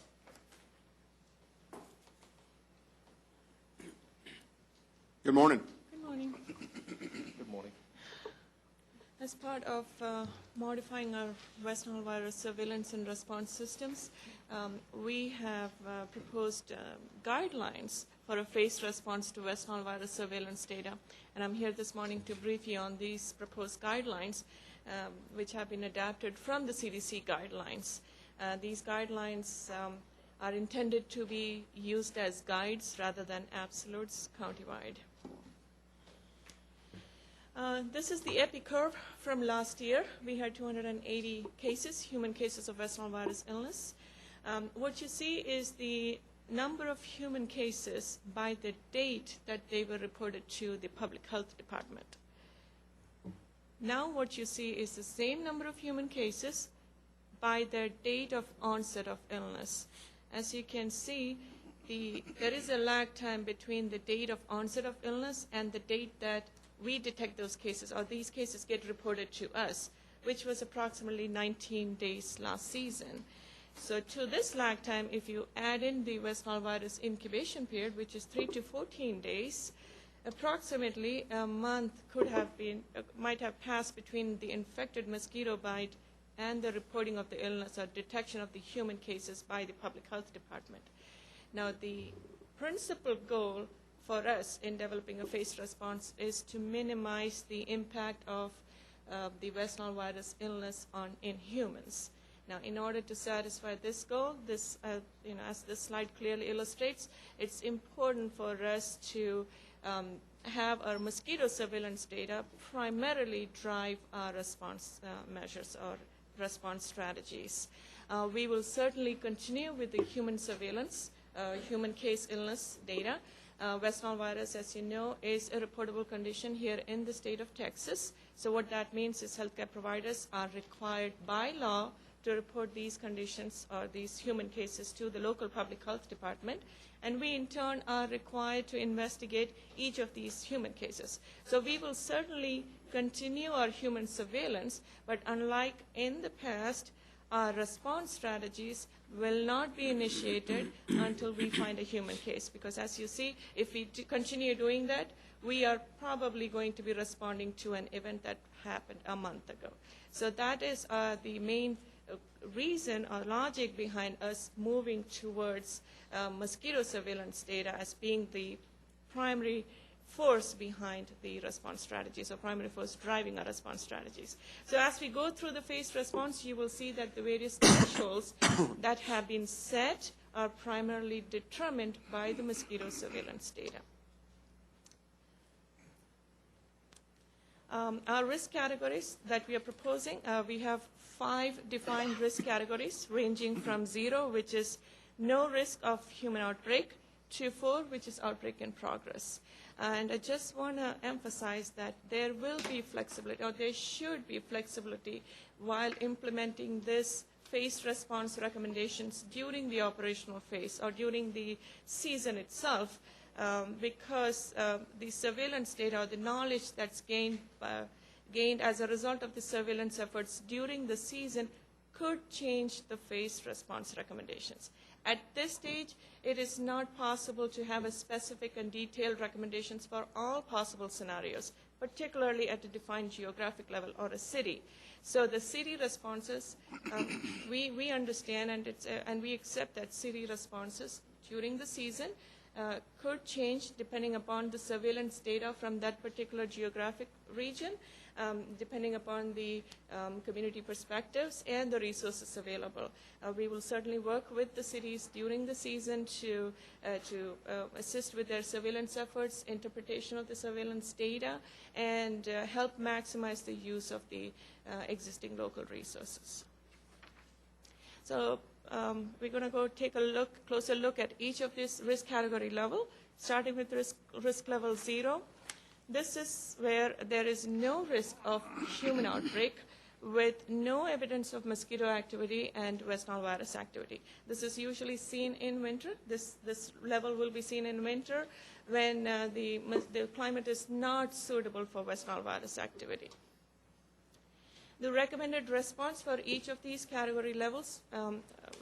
Good morning. Good morning. Good morning. As part of modifying our West Nile virus surveillance and response systems, we have proposed guidelines for a phased response to West Nile virus surveillance data. And I'm here this morning to brief you on these proposed guidelines, which have been adapted from the CDC guidelines. These guidelines are intended to be used as guides rather than absolutes countywide. This is the epi curve from last year. We had 280 cases, human cases of West Nile virus illness. What you see is the number of human cases by the date that they were reported to the public health department. Now what you see is the same number of human cases by their date of onset of illness. As you can see, there is a lag time between the date of onset of illness and the date that we detect those cases, or these cases get reported to us, which was approximately 19 days last season. So to this lag time, if you add in the West Nile virus incubation period, which is 3 to 14 days, approximately a month might have passed between the infected mosquito bite and the reporting of the illness or detection of the human cases by the public health department. Now, the principal goal for us in developing a phased response is to minimize the impact of the West Nile virus illness in humans. Now, in order to satisfy this goal, as this slide clearly illustrates, it's important for us to have our mosquito surveillance data primarily drive our response measures or response strategies. We will certainly continue with the human surveillance, human case illness data. West Nile virus, as you know, is a reportable condition here in the state of Texas. So what that means is healthcare providers are required by law to report these conditions or these human cases to the local public health department. And we, in turn, are required to investigate each of these human cases. So we will certainly continue our human surveillance, but unlike in the past, our response strategies will not be initiated until we find a human case. Because as you see, if we continue doing that, we are probably going to be responding to an event that happened a month ago. So that is the main reason or logic behind us moving towards mosquito surveillance data as being the primary force behind the response strategies, or primary force driving our response strategies. So as we go through the phased response, you will see that the various thresholds that have been set are primarily determined by the mosquito surveillance data. Our risk categories that we are proposing, we have 5 defined risk categories ranging from 0, which is no risk of human outbreak, to 4, which is outbreak in progress. And I just want to emphasize that there will be flexibility, or there should be flexibility, while implementing this phased response recommendations during the operational phase or during the season itself, because the surveillance data or the knowledge that's gained as a result of the surveillance efforts during the season could change the phased response recommendations. At this stage, it is not possible to have a specific and detailed recommendations for all possible scenarios, particularly at a defined geographic level or a city. So the city responses, we understand and we accept that city responses during the season could change depending upon the surveillance data from that particular geographic region, depending upon the community perspectives and the resources available. We will certainly work with the cities during the season to assist with their surveillance efforts, interpretation of the surveillance data, and help maximize the use of the existing local resources. So we're going to go take a closer look at each of these risk category level, starting with risk level 0. This is where there is no risk of human outbreak with no evidence of mosquito activity and West Nile virus activity. This is usually seen in winter. This level will be seen in winter when the climate is not suitable for West Nile virus activity. The recommended response for each of these category levels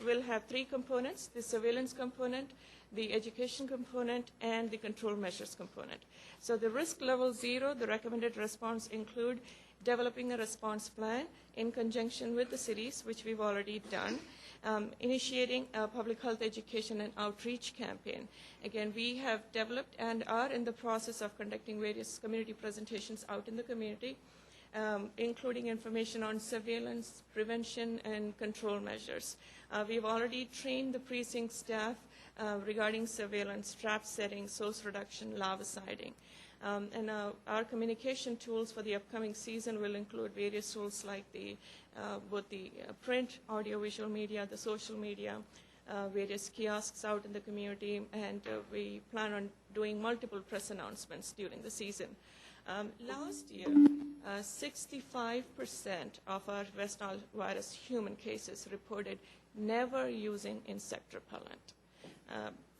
will have 3 components: the surveillance component, the education component, and the control measures component. So the risk level 0, the recommended response include developing a response plan in conjunction with the cities, which we've already done, initiating a public health education and outreach campaign. Again, we have developed and are in the process of conducting various community presentations out in the community, including information on surveillance, prevention, and control measures. We've already trained the precinct staff regarding surveillance, trap setting, source reduction, larviciding. And our communication tools for the upcoming season will include various tools like both the print, audio-visual media, the social media, various kiosks out in the community, and we plan on doing multiple press announcements during the season. Last year, 65% of our West Nile virus human cases reported never using insect repellent.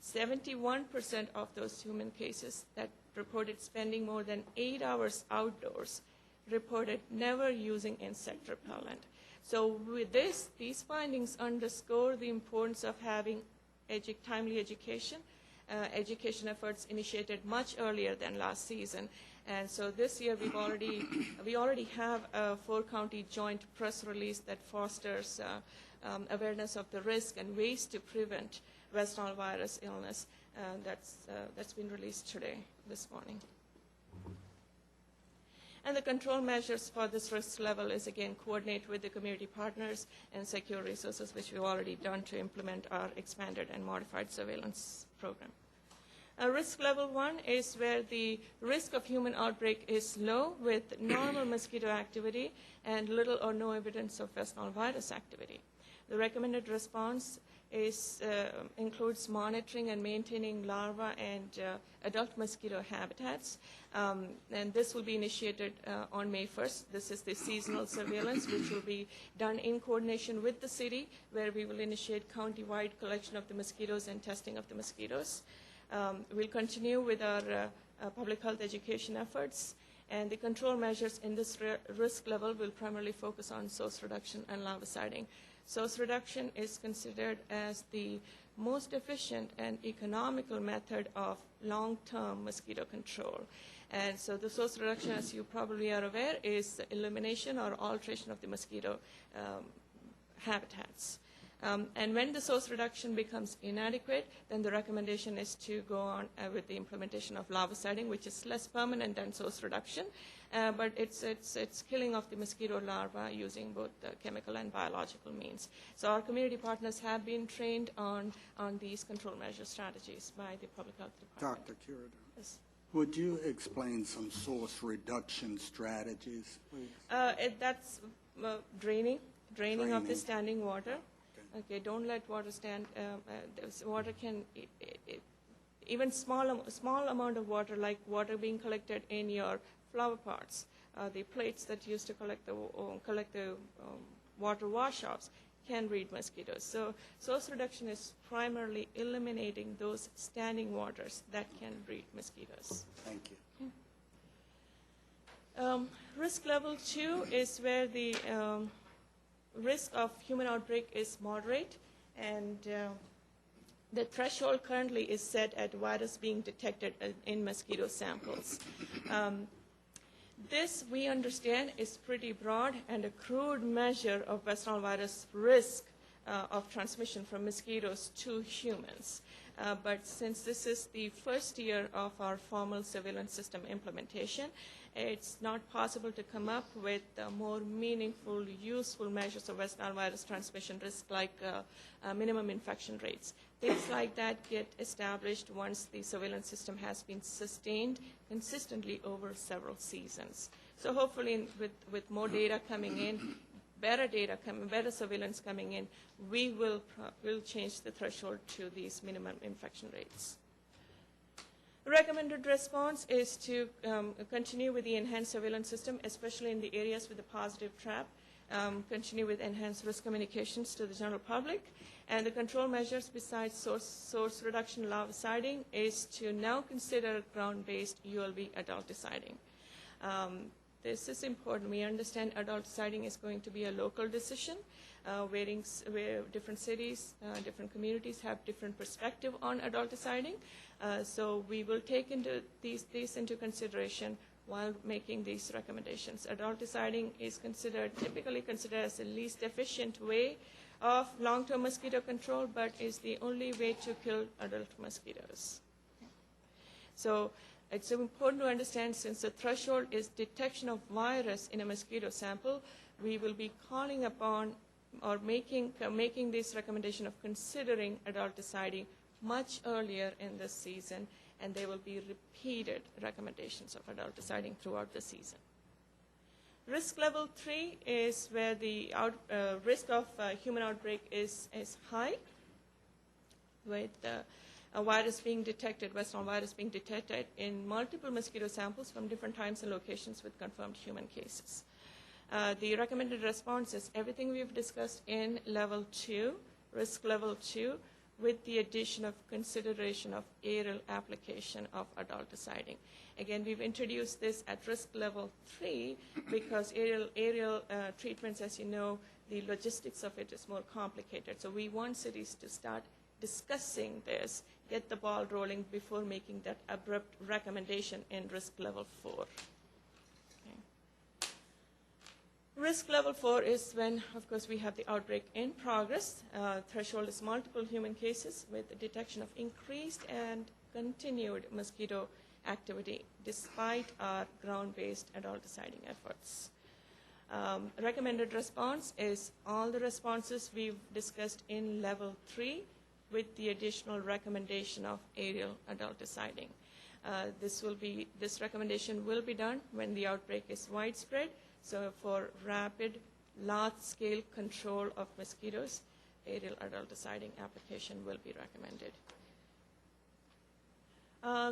71% of those human cases that reported spending more than 8 hours outdoors reported never using insect repellent. So with this, these findings underscore the importance of having timely education, efforts initiated much earlier than last season. And so this year we already have a 4-county joint press release that fosters awareness of the risk and ways to prevent West Nile virus illness. That's been released this morning. And the control measures for this risk level is, again, coordinate with the community partners and secure resources, which we've already done to implement our expanded and modified surveillance program. Risk level 1 is where the risk of human outbreak is low with normal mosquito activity and little or no evidence of West Nile virus activity. The recommended response includes monitoring and maintaining larva and adult mosquito habitats. And this will be initiated on May 1st. This is the seasonal surveillance, which will be done in coordination with the city, where we will initiate county-wide collection of the mosquitoes and testing of the mosquitoes. We'll continue with our public health education efforts, and the control measures in this risk level will primarily focus on source reduction and larviciding. Source reduction is considered as the most efficient and economical method of long-term mosquito control. And so the source reduction, as you probably are aware, is the elimination or alteration of the mosquito habitats. And when the source reduction becomes inadequate, then the recommendation is to go on with the implementation of larviciding, which is less permanent than source reduction, but it's killing of the mosquito larvae using both chemical and biological means. So our community partners have been trained on these control measure strategies by the Public Health Department. Dr. Curido, Yes. would you explain some source reduction strategies, please? That's draining of the standing water. Okay, don't let water stand. Water can, even small amount of water, like water being collected in your flower pots, the plates that used to collect the water wash-offs, can breed mosquitoes. So source reduction is primarily eliminating those standing waters that can breed mosquitoes. Thank you. Risk level 2 is where the risk of human outbreak is moderate, and the threshold currently is set at virus being detected in mosquito samples. This, we understand, is pretty broad and a crude measure of West Nile virus risk of transmission from mosquitoes to humans. But since this is the first year of our formal surveillance system implementation, it's not possible to come up with more meaningful, useful measures of West Nile virus transmission risk, like minimum infection rates. Things like that get established once the surveillance system has been sustained consistently over several seasons. So hopefully with more data coming in, better surveillance coming in, we will change the threshold to these minimum infection rates. Recommended response is to continue with the enhanced surveillance system, especially in the areas with a positive trap, continue with enhanced risk communications to the general public, and the control measures besides source reduction larviciding is to now consider ground-based ULV adulticiding. This is important. We understand adulticiding is going to be a local decision, where different cities, different communities have different perspective on adulticiding. So we will take these into consideration while making these recommendations. Adulticiding is typically considered as the least efficient way of long-term mosquito control, but is the only way to kill adult mosquitoes. So it's important to understand, since the threshold is detection of virus in a mosquito sample, we will be calling upon or making this recommendation of considering adulticiding much earlier in this season, and there will be repeated recommendations of adulticiding throughout the season. Risk level 3 is where the risk of human outbreak is high, with a virus being detected, West Nile virus being detected in multiple mosquito samples from different times and locations with confirmed human cases. The recommended response is everything we've discussed in level 2, risk level 2, with the addition of consideration of aerial application of adulticiding. Again, we've introduced this at risk level 3 because aerial treatments, as you know, the logistics of it is more complicated. So we want cities to start discussing this, get the ball rolling before making that abrupt recommendation in risk level 4. Okay. Risk level 4 is when, of course, we have the outbreak in progress. Threshold is multiple human cases with the detection of increased and continued mosquito activity despite our ground-based adulticiding efforts. Recommended response is all the responses we've discussed in level 3 with the additional recommendation of aerial adulticiding. This recommendation will be done when the outbreak is widespread. So for rapid, large-scale control of mosquitoes, aerial adulticiding application will be recommended.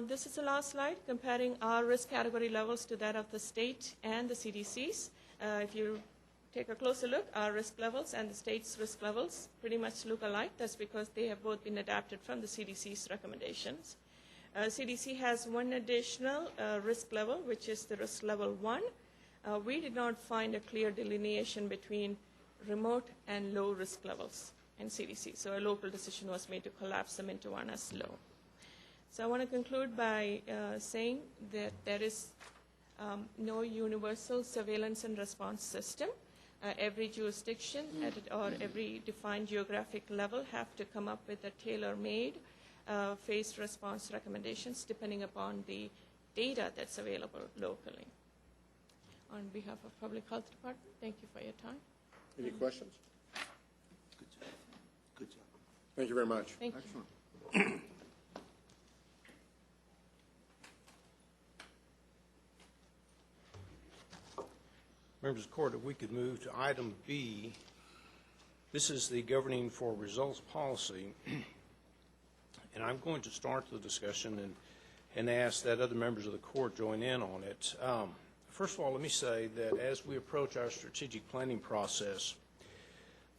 This is the last slide comparing our risk category levels to that of the state and the CDC's. If you take a closer look, our risk levels and the state's risk levels pretty much look alike. That's because they have both been adapted from the CDC's recommendations. CDC has one additional risk level, which is the risk level 1. We did not find a clear delineation between remote and low risk levels in CDC. So a local decision was made to collapse them into one as low. So I want to conclude by saying that there is no universal surveillance and response system. Every jurisdiction or every defined geographic level have to come up with a tailor-made phased response recommendations depending upon the data that's available locally. On behalf of Public Health Department, thank you for your time. Any questions? Good job. Good job. Thank you very much. Thank Excellent. Members of the court, if we could move to item B. This is the governing for results policy. And I'm going to start the discussion and ask that other members of the court join in on it. First of all, let me say that as we approach our strategic planning process,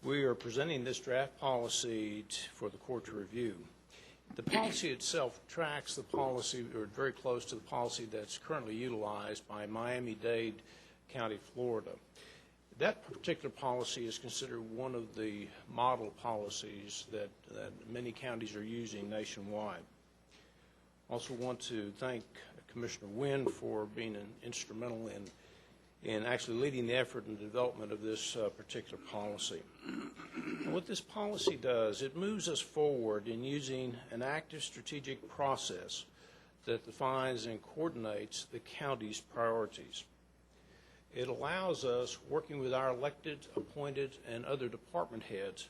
we are presenting this draft policy for the court to review. The policy itself tracks the policy, or very close to the policy that's currently utilized by Miami-Dade County, Florida. That particular policy is considered one of the model policies that many counties are using nationwide. Also want to thank Commissioner Wynn for being instrumental in actually leading the effort in the development of this particular policy. And what this policy does, it moves us forward in using an active strategic process that defines and coordinates the county's priorities. It allows us, working with our elected, appointed, and other department heads,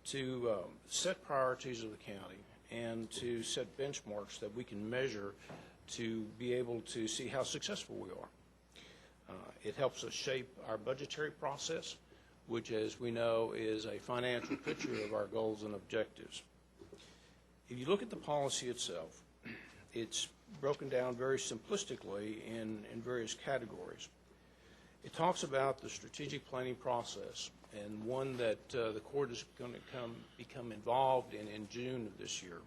to set priorities of the county and to set benchmarks that we can measure to be able to see how successful we are. It helps us shape our budgetary process, which, as we know, is a financial picture of our goals and objectives. If you look at the policy itself, it's broken down very simplistically in various categories. It talks about the strategic planning process, and one that the court is going to become involved in June of this year.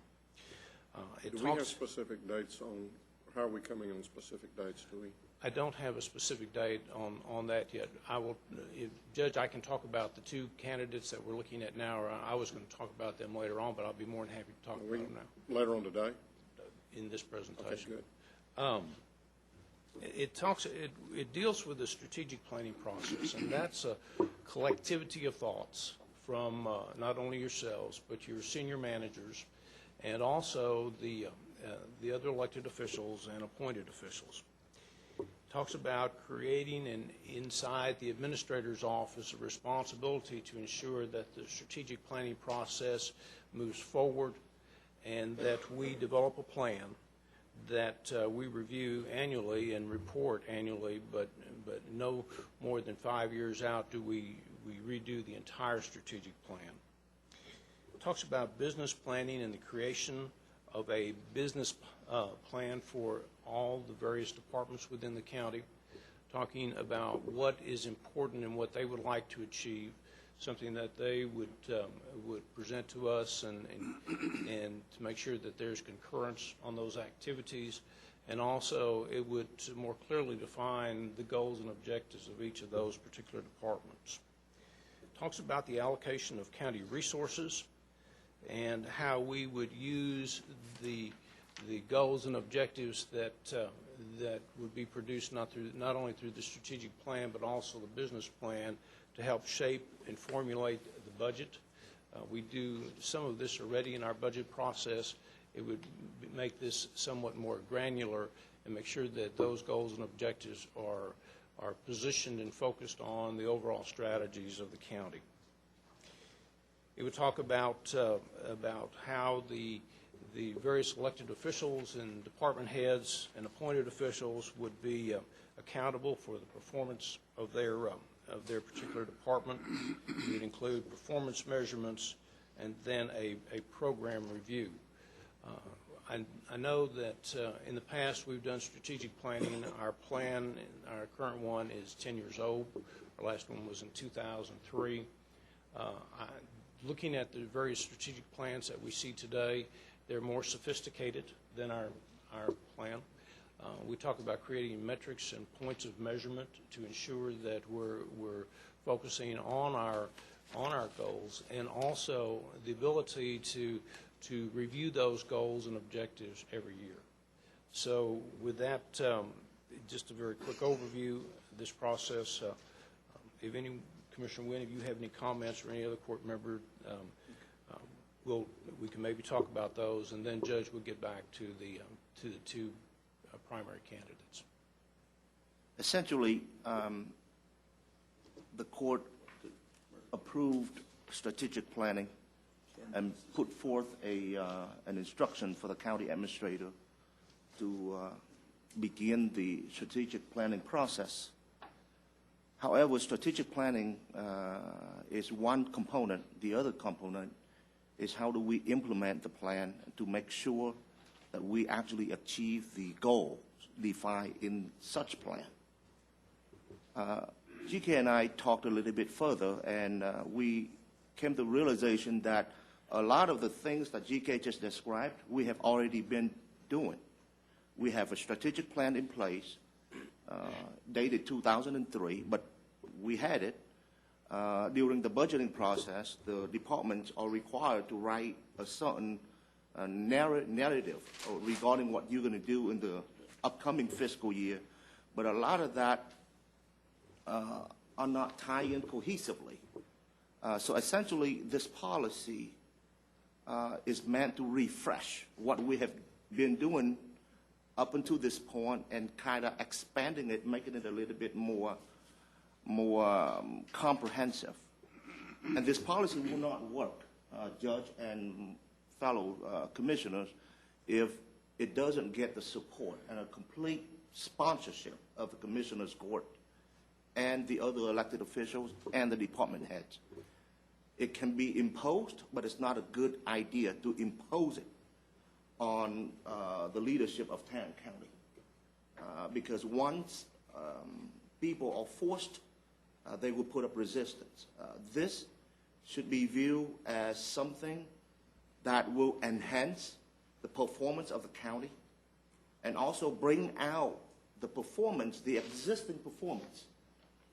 Do we have specific dates on, how are we coming on specific dates, do we? I don't have a specific date on that yet. I will, Judge, I can talk about the two candidates that we're looking at now, or I was going to talk about them later on, but I'll be more than happy to talk about them now. Later on today? In this presentation. Okay, good. It deals with the strategic planning process, and that's a collectivity of thoughts from not only yourselves, but your senior managers, and also the other elected officials and appointed officials. It talks about creating inside the administrator's office a responsibility to ensure that the strategic planning process moves forward and that we develop a plan that we review annually and report annually, but no more than 5 years out do we redo the entire strategic plan. talks about business planning and the creation of a business plan for all the various departments within the county, talking about what is important and what they would like to achieve, something that they would present to us and to make sure that there's concurrence on those activities. And also, it would more clearly define the goals and objectives of each of those particular departments. It talks about the allocation of county resources and how we would use the goals and objectives that would be produced not only through the strategic plan but also the business plan to help shape and formulate the budget. We do some of this already in our budget process. It would make this somewhat more granular and make sure that those goals and objectives are positioned and focused on the overall strategies of the county. It would talk about how the various elected officials and department heads and appointed officials would be accountable for the performance of their particular department. It would include performance measurements and then a program review. I know that in the past we've done strategic planning. Our plan, our current one, is 10 years old. Our last one was in 2003. Looking at the various strategic plans that we see today, they're more sophisticated than our plan. We talk about creating metrics and points of measurement to ensure that we're focusing on our goals, and also the ability to review those goals and objectives every year. So with that, just a very quick overview of this process. If any, Commissioner Wynn, if you have any comments or any other court member, we can maybe talk about those, and then Judge will get back to the two primary candidates. Essentially, the court approved strategic planning and put forth an instruction for the county administrator to begin the strategic planning process. However, strategic planning is one component. The other component is how do we implement the plan to make sure that we actually achieve the goals defined in such plan. GK and I talked a little bit further, and we came to the realization that a lot of the things that GK just described, we have already been doing. We have a strategic plan in place, dated 2003, but we had it. During the budgeting process, the departments are required to write a certain narrative regarding what you're going to do in the upcoming fiscal year, but a lot of that are not tied in cohesively. So essentially, this policy is meant to refresh what we have been doing up until this point and kind of expanding it, making it a little bit more comprehensive. And this policy will not work, Judge and fellow commissioners, if it doesn't get the support and a complete sponsorship of the Commissioners Court and the other elected officials and the department heads. It can be imposed, but it's not a good idea to impose it on the leadership of Tarrant County. Because once people are forced, they will put up resistance. This should be viewed as something that will enhance the performance of the county and also bring out the performance, the existing performance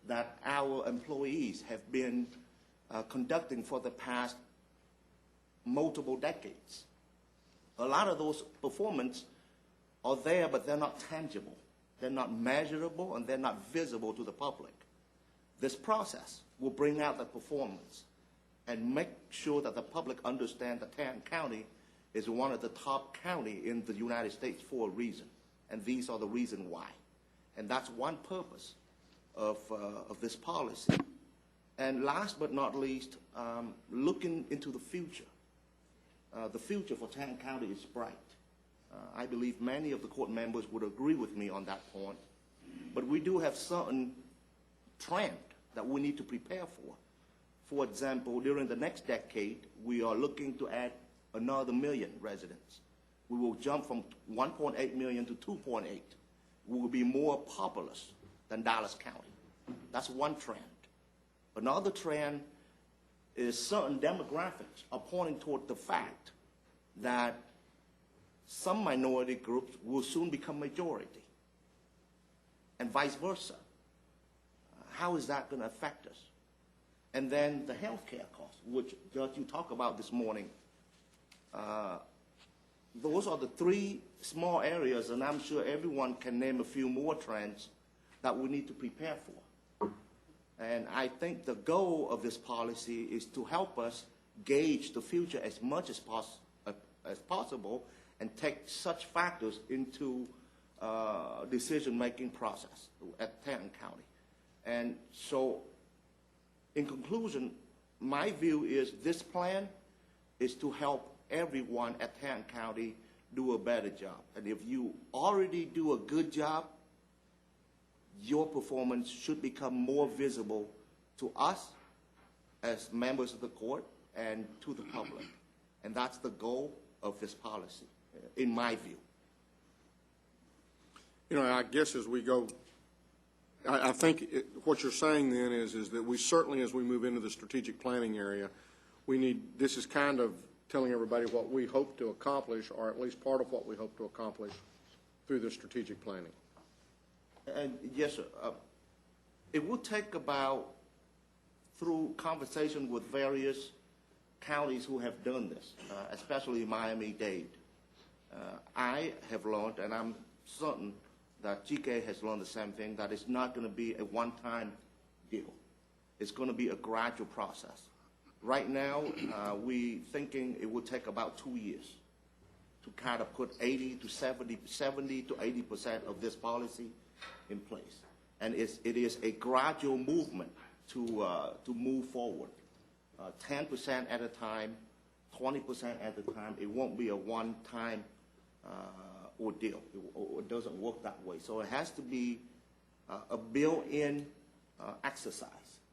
that our employees have been conducting for the past multiple decades. A lot of those performances are there, but they're not tangible. They're not measurable, and they're not visible to the public. This process will bring out the performance and make sure that the public understand that Tarrant County is one of the top counties in the United States for a reason, and these are the reason why. And that's one purpose of this policy. And last but not least, looking into the future. The future for Tarrant County is bright. I believe many of the court members would agree with me on that point. But we do have certain trends that we need to prepare for. For example, during the next decade, we are looking to add another 1 million residents. We will jump from 1.8 million to 2.8. We will be more populous than Dallas County. That's one trend. Another trend is certain demographics are pointing toward the fact that some minority groups will soon become majority, and vice versa. How is that going to affect us? And then the health care costs, which, Judge, you talked about this morning. Those are the three small areas, and I'm sure everyone can name a few more trends that we need to prepare for. And I think the goal of this policy is to help us gauge the future as much as possible and take such factors into decision-making process at Tarrant County. And so, in conclusion, my view is this plan is to help everyone at Tarrant County do a better job. And if you already do a good job, your performance should become more visible to us as members of the court and to the public. And that's the goal of this policy, in my view. You know, I guess as we go, I think what you're saying then is that we certainly, as we move into the strategic planning area, this is kind of telling everybody what we hope to accomplish, or at least part of what we hope to accomplish through the strategic planning. And yes, sir. It will take about, through conversation with various counties who have done this, especially Miami-Dade. I have learned, and I'm certain that GK has learned the same thing, that it's not going to be a one-time deal. It's going to be a gradual process. Right now, we thinking it will take about 2 years to kind of put 70 to 80% of this policy in place. And it is a gradual movement to move forward, 10% at a time, 20% at a time. It won't be a one-time ordeal. It doesn't work that way. So it has to be a built-in exercise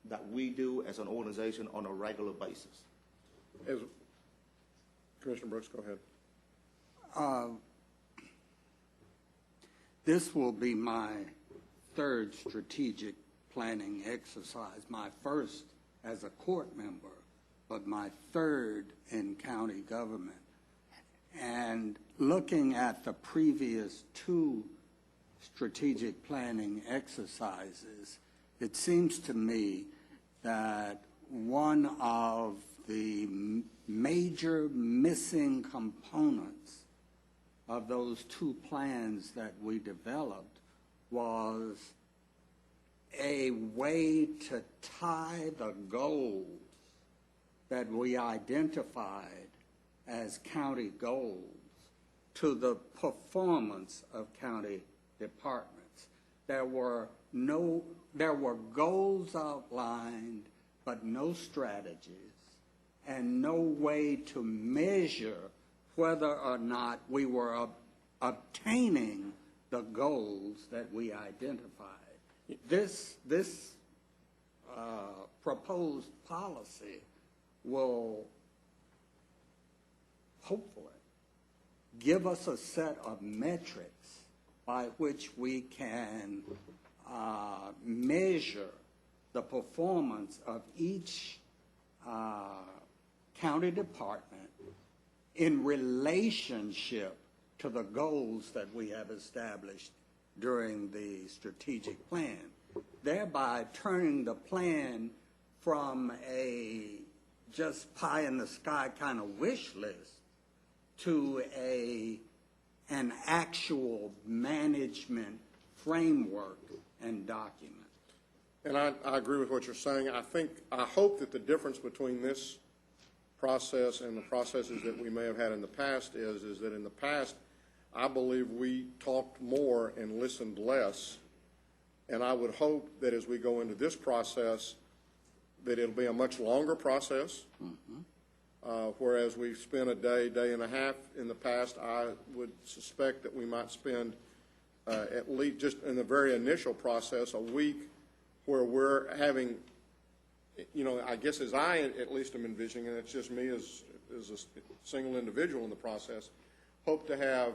that we do as an organization on a regular basis. Commissioner Brooks, go ahead. This will be my third strategic planning exercise, my first as a court member, but my third in county government. And looking at the previous two strategic planning exercises, it seems to me that one of the major missing components of those two plans that we developed was a way to tie the goals that we identified as county goals to the performance of county departments. There were goals outlined, but no strategies, and no way to measure whether or not we were obtaining the goals that we identified. This proposed policy will hopefully give us a set of metrics by which we can measure the performance of each county department in relationship to the goals that we have established during the strategic plan, thereby turning the plan from a just pie-in-the-sky kind of wish list to an actual management framework and document. And I agree with what you're saying. I hope that the difference between this process and the processes that we may have had in the past is that in the past, I believe we talked more and listened less. And I would hope that as we go into this process, that it'll be a much longer process. Whereas we've spent a day and a half in the past, I would suspect that we might spend at least just in the very initial process a week where we're having I guess as I at least am envisioning, and it's just me as a single individual in the process, hope to have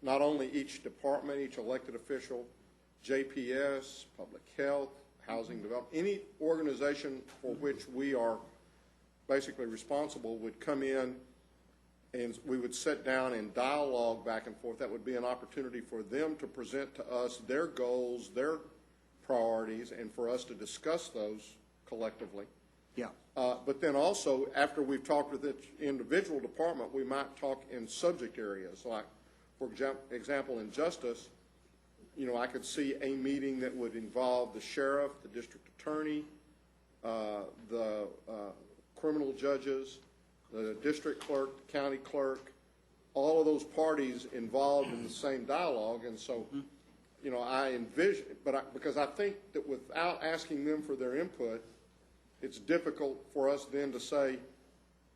not only each department, each elected official, JPS, public health, housing development, any organization for which we are basically responsible would come in and we would sit down and dialogue back and forth. That would be an opportunity for them to present to us their goals, their priorities, and for us to discuss those collectively. Yeah. But then also, after we've talked with each individual department, we might talk in subject areas. Like, for example, in justice, I could see a meeting that would involve the sheriff, the district attorney, the criminal judges, the district clerk, the county clerk, all of those parties involved in the same dialogue. And so, I envision, because I think that without asking them for their input, it's difficult for us then to say,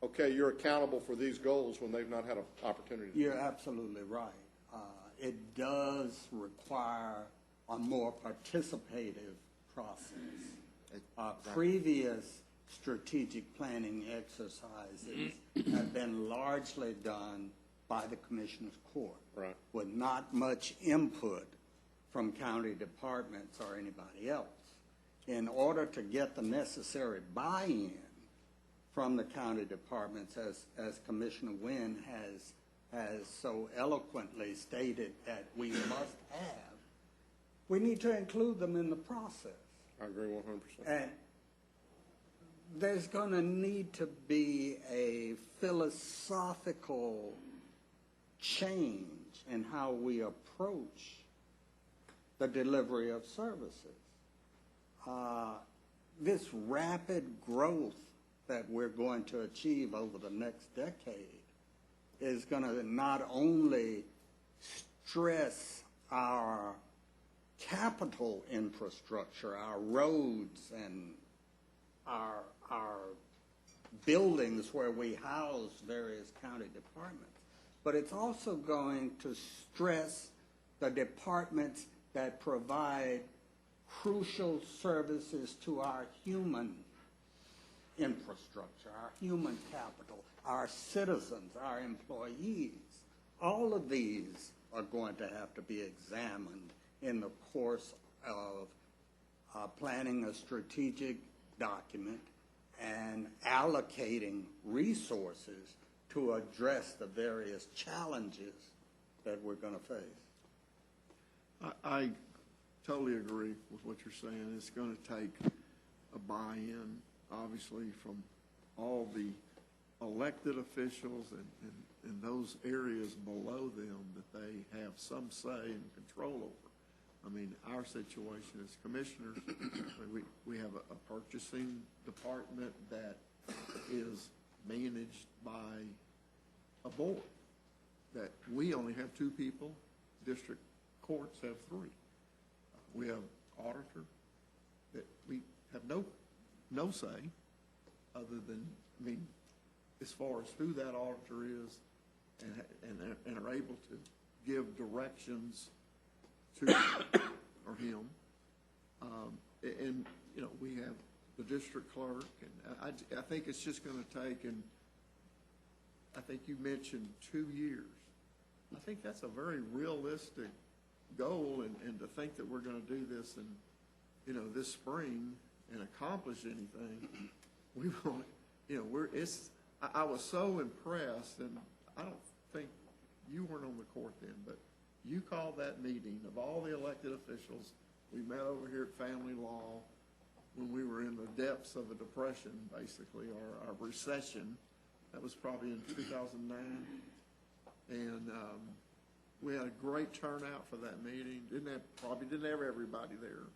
okay, you're accountable for these goals when they've not had an opportunity. You're absolutely right. It does require a more participative process. Previous strategic planning exercises have been largely done by the Commissioner's Court, right, with not much input from county departments or anybody else. In order to get the necessary buy-in from the county departments, as Commissioner Wynn has so eloquently stated that we must have, we need to include them in the process. I agree 100%. And there's going to need to be a philosophical change in how we approach the delivery of services. This rapid growth that we're going to achieve over the next decade is going to not only stress our capital infrastructure, our roads and our buildings where we house various county departments, but it's also going to stress the departments that provide crucial services to our human infrastructure, our human capital, our citizens, our employees. All of these are going to have to be examined in the course of planning a strategic document and allocating resources to address the various challenges that we're going to face. I totally agree with what you're saying. It's going to take a buy-in, obviously, from all the elected officials and those areas below them that they have some say and control over. I mean, our situation as commissioners, we have a purchasing department that is managed by a board, that we only have 2 people, district courts have 3. We have auditor that we have no say other than, as far as who that auditor is and are able to give directions to or him. And we have the district clerk, and I think it's just going to take, and I think you mentioned 2 years. I think that's a very realistic goal, and to think that we're going to do this in, this spring and accomplish anything, we won't, I was so impressed, and I don't think you weren't on the court then, but you called that meeting of all the elected officials. We met over here at Family Law when we were in the depths of a depression, basically, or a recession. That was probably in 2009. And we had a great turnout for that meeting. Probably didn't have everybody there,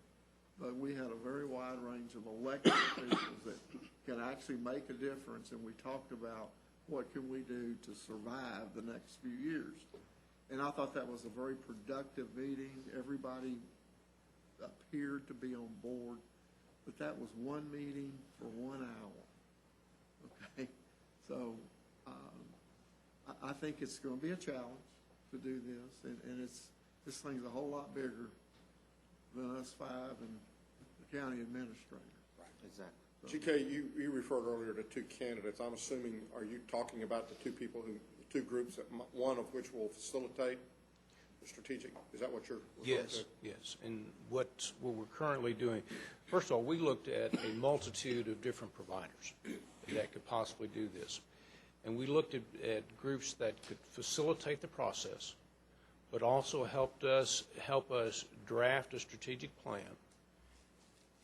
but we had a very wide range of elected officials that can actually make a difference. And we talked about what can we do to survive the next few years. And I thought that was a very productive meeting. Everybody appeared to be on board, but that was one meeting for 1 hour. Okay, so I think it's going to be a challenge to do this, and this thing's a whole lot bigger than us 5 and the county administrator. Right, exactly. GK, you referred earlier to two candidates. I'm assuming, are you talking about the two people the two groups, one of which will facilitate the strategic? Is that what you're referring to? Yes. And what we're currently doing, first of all, we looked at a multitude of different providers that could possibly do this. And we looked at groups that could facilitate the process, but also help us draft a strategic plan.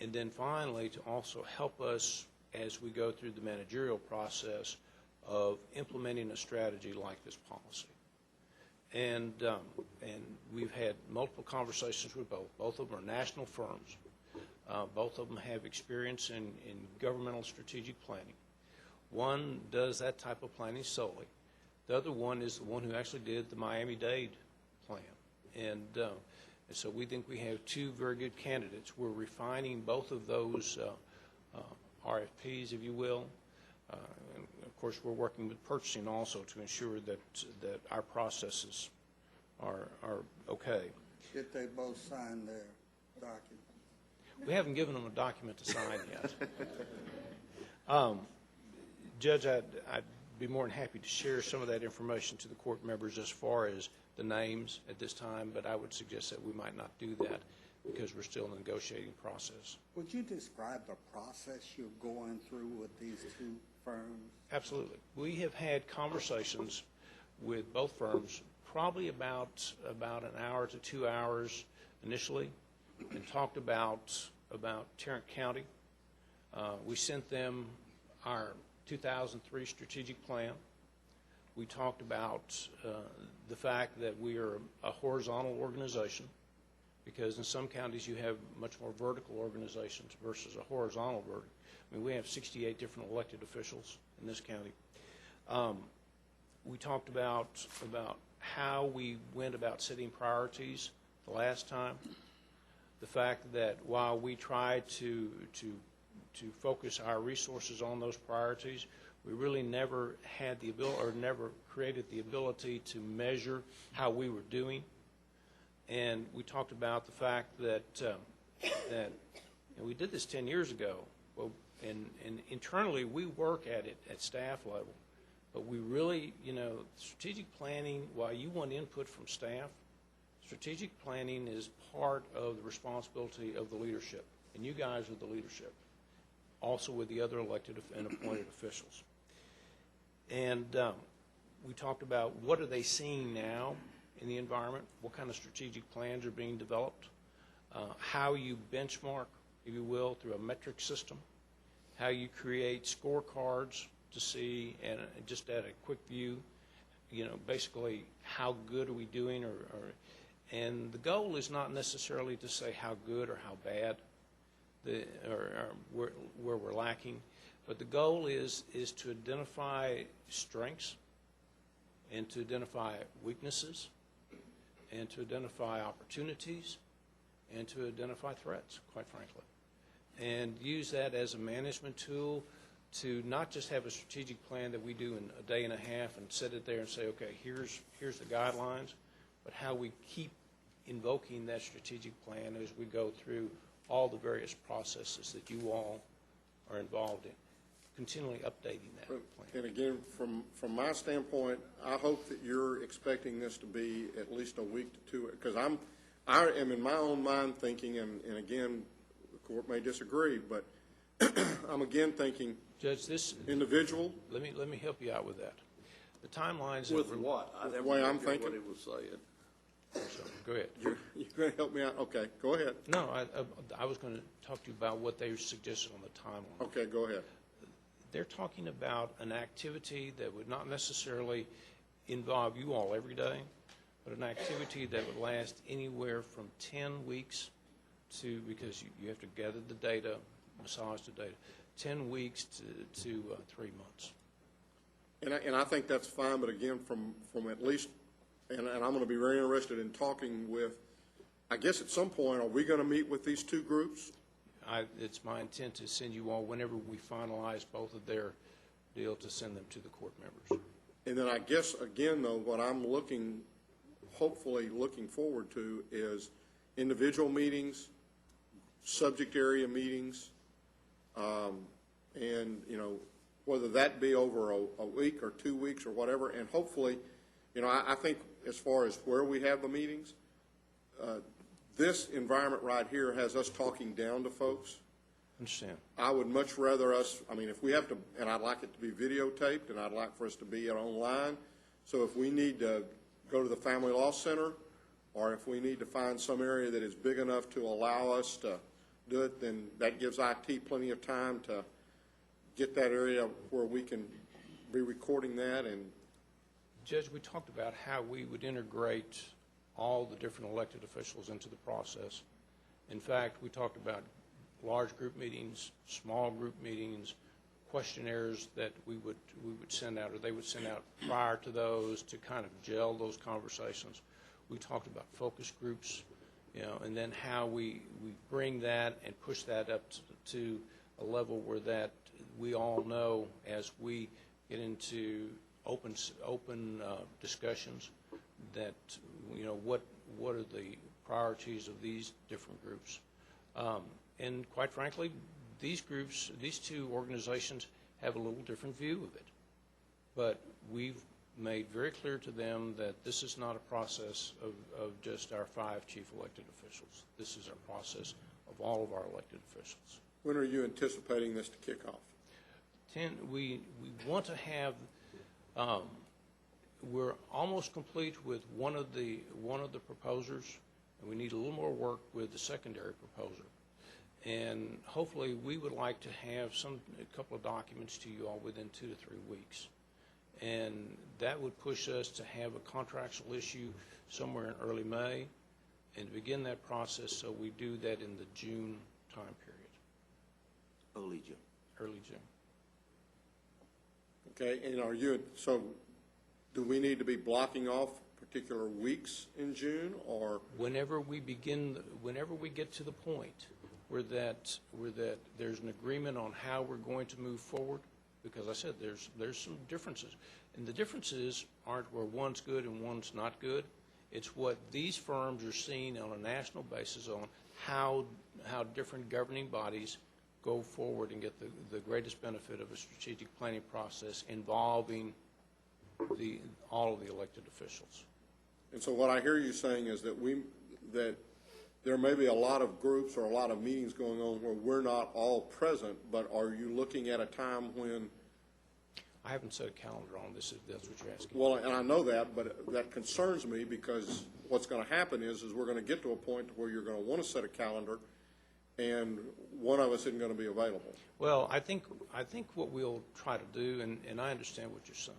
And then finally, to also help us as we go through the managerial process of implementing a strategy like this policy. And we've had multiple conversations with both. Both of them are national firms. Both of them have experience in governmental strategic planning. One does that type of planning solely. The other one is the one who actually did the Miami-Dade plan. And so we think we have two very good candidates. We're refining both of those RFPs, if you will. And of course, we're working with purchasing also to ensure that our processes are okay. Did they both sign their document? We haven't given them a document to sign yet. Judge, I'd be more than happy to share some of that information to the court members as far as the names at this time, but I would suggest that we might not do that because we're still in the negotiating process. Would you describe the process you're going through with these two firms? Absolutely. We have had conversations with both firms probably about an hour to 2 hours initially and talked about Tarrant County. We sent them our 2003 strategic plan. We talked about the fact that we are a horizontal organization because in some counties you have much more vertical organizations versus a horizontal vertical. I mean, we have 68 different elected officials in this county. We talked about how we went about setting priorities the last time. The fact that while we tried to focus our resources on those priorities, we really never had the ability or never created the ability to measure how we were doing. And we talked about the fact that we did this 10 years ago. Well, and internally we work at it at staff level, but we really, strategic planning, while you want input from staff, strategic planning is part of the responsibility of the leadership, and you guys are the leadership, also with the other elected and appointed officials. And we talked about what are they seeing now in the environment, what kind of strategic plans are being developed, how you benchmark, if you will, through a metric system, how you create scorecards to see, and just at a quick view, basically how good are we doing, and the goal is not necessarily to say how good or how bad, or where we're lacking, but the goal is to identify strengths and to identify weaknesses and to identify opportunities and to identify threats, quite frankly, and use that as a management tool to not just have a strategic plan that we do in a day and a half and set it there and say, okay, here's the guidelines, but how we keep invoking that strategic plan as we go through all the various processes that you all are involved in, continually updating that plan. And again, from my standpoint, I hope that you're expecting this to be at least a week to two, because I am in my own mind thinking, and again, the court may disagree, but I'm again thinking, Judge, this individual. Let me help you out with that. The timelines. With what? The way I'm thinking. What he was saying. Go ahead. You're going to help me out? Okay, go ahead. No, I was going to talk to you about what they suggested on the timeline. Okay, go ahead. They're talking about an activity that would not necessarily involve you all every day, but an activity that would last anywhere from 10 weeks to, because you have to gather the data, massage the data, 10 weeks to 3 months. And I think that's fine, but again, from at least, and I'm going to be very interested in talking with, I guess at some point, are we going to meet with these two groups? It's my intent to send you all, whenever we finalize both of their deal, to send them to the court members. And then I guess, again, though, what I'm hopefully looking forward to is individual meetings, subject area meetings, And, whether that be over a week or 2 weeks or whatever, and hopefully, I think as far as where we have the meetings, this environment right here has us talking down to folks. Understand. I would much rather us, if we have to, and I'd like it to be videotaped, and I'd like for us to be online. So if we need to go to the Family Law Center, or if we need to find some area that is big enough to allow us to do it, then that gives IT plenty of time to get that area where we can be recording that. And Judge, we talked about how we would integrate all the different elected officials into the process. In fact, we talked about large group meetings, small group meetings, questionnaires that we would send out, or they would send out prior to those to kind of gel those conversations. We talked about focus groups, and then how we bring that and push that up to a level where that we all know as we get into open discussions that, what are the priorities of these different groups. And quite frankly, these groups, these two organizations have a little different view of it. But we've made very clear to them that this is not a process of just our 5 chief elected officials. This is a process of all of our elected officials. when are you anticipating this to kick off? We want to have, we're almost complete with one of the proposers, and we need a little more work with the secondary proposer. And hopefully, we would like to have a couple of documents to you all within 2 to 3 weeks. And that would push us to have a contractual issue somewhere in early May, and to begin that process, so we do that in the June time period. Early June. Early June. Okay, and so do we need to be blocking off particular weeks in June, or? Whenever we get to the point where there's an agreement on how we're going to move forward, because I said there's some differences. And the differences aren't where one's good and one's not good. It's what these firms are seeing on a national basis on how different governing bodies go forward and get the greatest benefit of a strategic planning process involving all of the elected officials. And so what I hear you saying is that that there may be a lot of groups or a lot of meetings going on where we're not all present, but are you looking at a time when? I haven't set a calendar on this, if that's what you're asking. Well, and I know that, but that concerns me, because what's going to happen is we're going to get to a point where you're going to want to set a calendar, and one of us isn't going to be available. Well, I think what we'll try to do, and I understand what you're saying,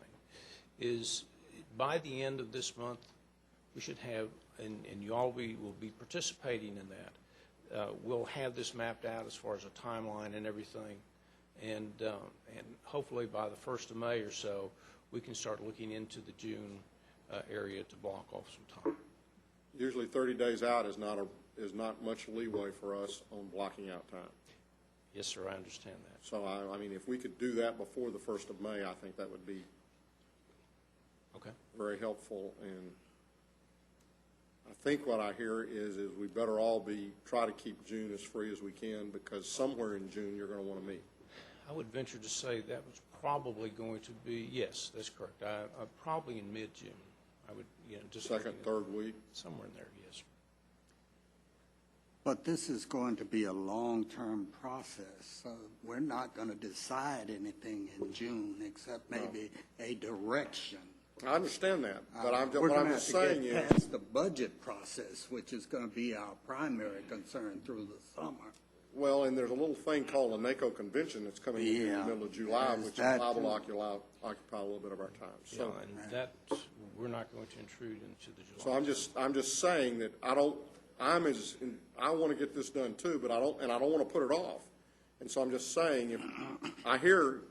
is by the end of this month, we should have, and you all will be participating in that. We'll have this mapped out as far as a timeline and everything, and hopefully by the 1st of May or so, we can start looking into the June area to block off some time. Usually 30 days out is not much leeway for us on blocking out time. Yes, sir, I understand that. So, I mean, if we could do that before the 1st of May, I think that would be very helpful. And I think what I hear is we better all try to keep June as free as we can, because somewhere in June you're going to want to meet. I would venture to say that was probably going to be, yes, that's correct. Probably in mid-June. I would, just second, third week, somewhere in there, yes. But this is going to be a long-term process, so we're not going to decide anything in June except maybe a direction. I understand that, but We're what I'm going to just have to saying get is, past the budget process, which is going to be our primary concern through the summer. well, and there's a little thing called the NACO convention that's coming in the middle of July, which is liable to occupy a little bit of our time. So, and that we're not going to intrude into the July. so I'm just saying that I want to get this done too, but I don't want to put it off. And so I'm just saying, if I hear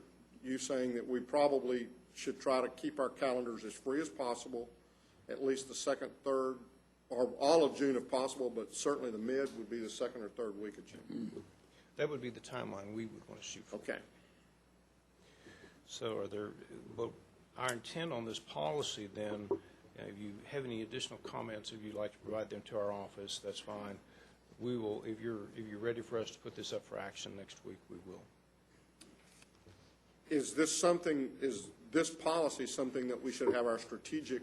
you saying that we probably should try to keep our calendars as free as possible, at least the second, third, or all of June if possible, but certainly the mid would be the second or third week of June. That would be the timeline we would want to shoot for. Okay. So our intent on this policy then, if you have any additional comments, if you'd like to provide them to our office, that's fine. We will, if you're ready for us to put this up for action next week, we will. is this policy something that we should have our strategic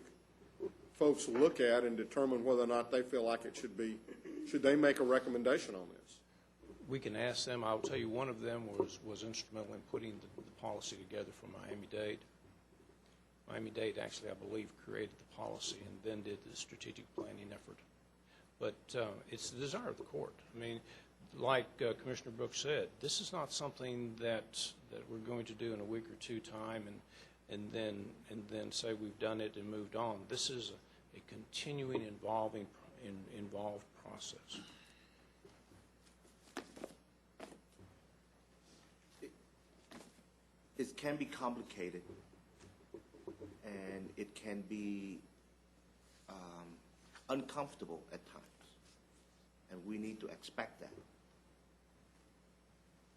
folks look at and determine whether or not they feel like it should they make a recommendation on this? We can ask them. I'll tell you, one of them was instrumental in putting the policy together for Miami-Dade. Miami-Dade actually, I believe, created the policy and then did the strategic planning effort. But it's the desire of the court. I mean, like Commissioner Brooks said, this is not something that we're going to do in a week or two time and then say we've done it and moved on. This is a continuing, involved process. It can be complicated, and it can be uncomfortable at times, and we need to expect that.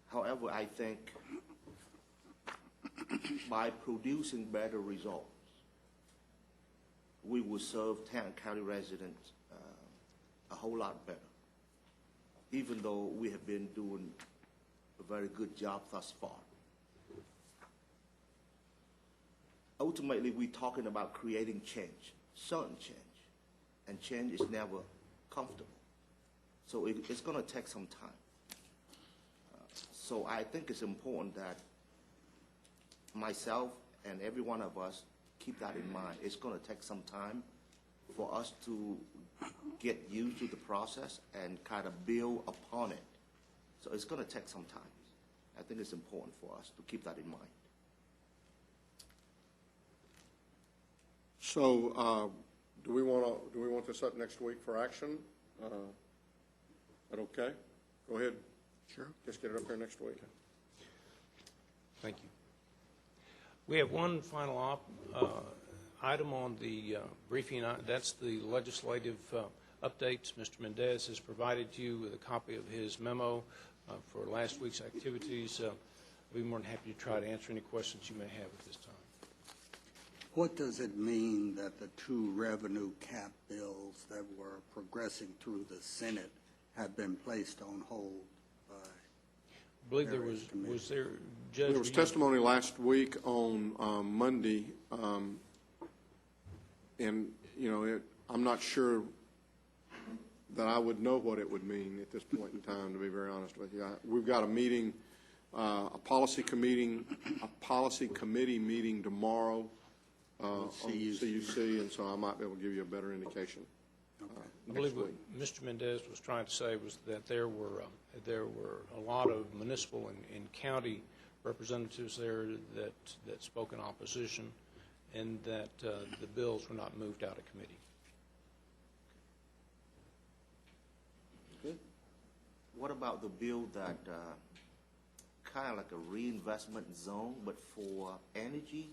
However, I think by producing better results, we will serve Tarrant County residents a whole lot better, even though we have been doing a very good job thus far. Ultimately, we're talking about creating change, certain change, and change is never comfortable. So it's going to take some time. So I think it's important that myself and every one of us keep that in mind. It's going to take some time for us to get used to the process and kind of build upon it. So it's going to take some time. I think it's important for us to keep that in mind. So, do we want this up next week for action? Is that okay? Go ahead. Sure. Just get it up there next week. Thank you. We have one final item on the briefing. That's the legislative updates. Mr. Mendez has provided you with a copy of his memo for last week's activities. I'll be more than happy to try to answer any questions you may have at this time. What does it mean that the two revenue cap bills that were progressing through the Senate have been placed on hold by? I believe there was there, Judge? There was testimony last week on Monday, and I'm not sure that I would know what it would mean at this point in time, to be very honest with you. We've got a meeting, a policy committee meeting tomorrow on CUC, and so I might be able to give you a better indication. I believe what Mr. Mendez was trying to say was that there were a lot of municipal and county representatives there that spoke in opposition, and that the bills were not moved out of committee. Good. What about the bill that kind of like a reinvestment zone, but for energy?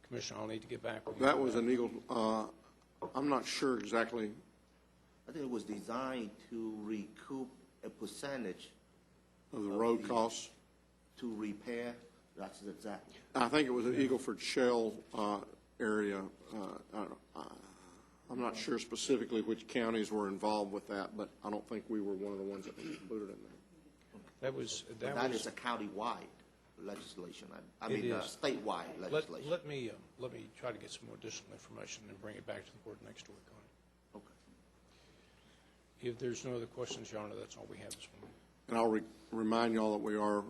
Commissioner, I'll need to get back with you. That was an Eagle. I'm not sure exactly. I think it was designed to recoup a percentage of the road costs to repair. That's exactly. I think it was an Eagleford Shell area. I'm not sure specifically which counties were involved with that, but I don't think we were one of the ones that was included in there. That is a county-wide legislation. I mean, statewide legislation. Let me try to get some more additional information and bring it back to the board next week on it. Okay. If there's no other questions, Your Honor, that's all we have this morning. And I'll remind you all that we are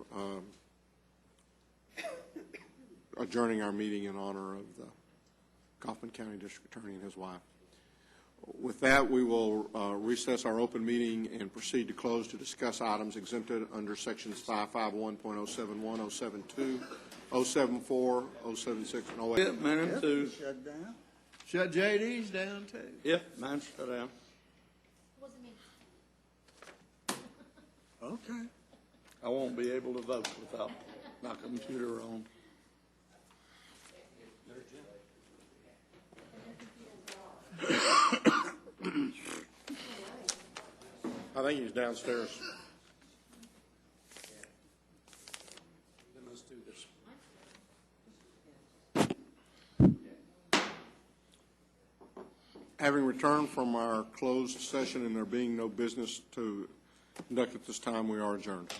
adjourning our meeting in honor of the Kaufman County District Attorney and his wife. With that, we will recess our open meeting and proceed to close to discuss items exempted under sections 551.071, 072, 074, 076, and 08. Yeah, mine too. Shut down? Shut JD's down too. Yeah, mine's shut down. Okay. I won't be able to vote without my computer on. I think he's downstairs. Then let's do this. Having returned from our closed session and there being no business to Conduct at this time, we are adjourned.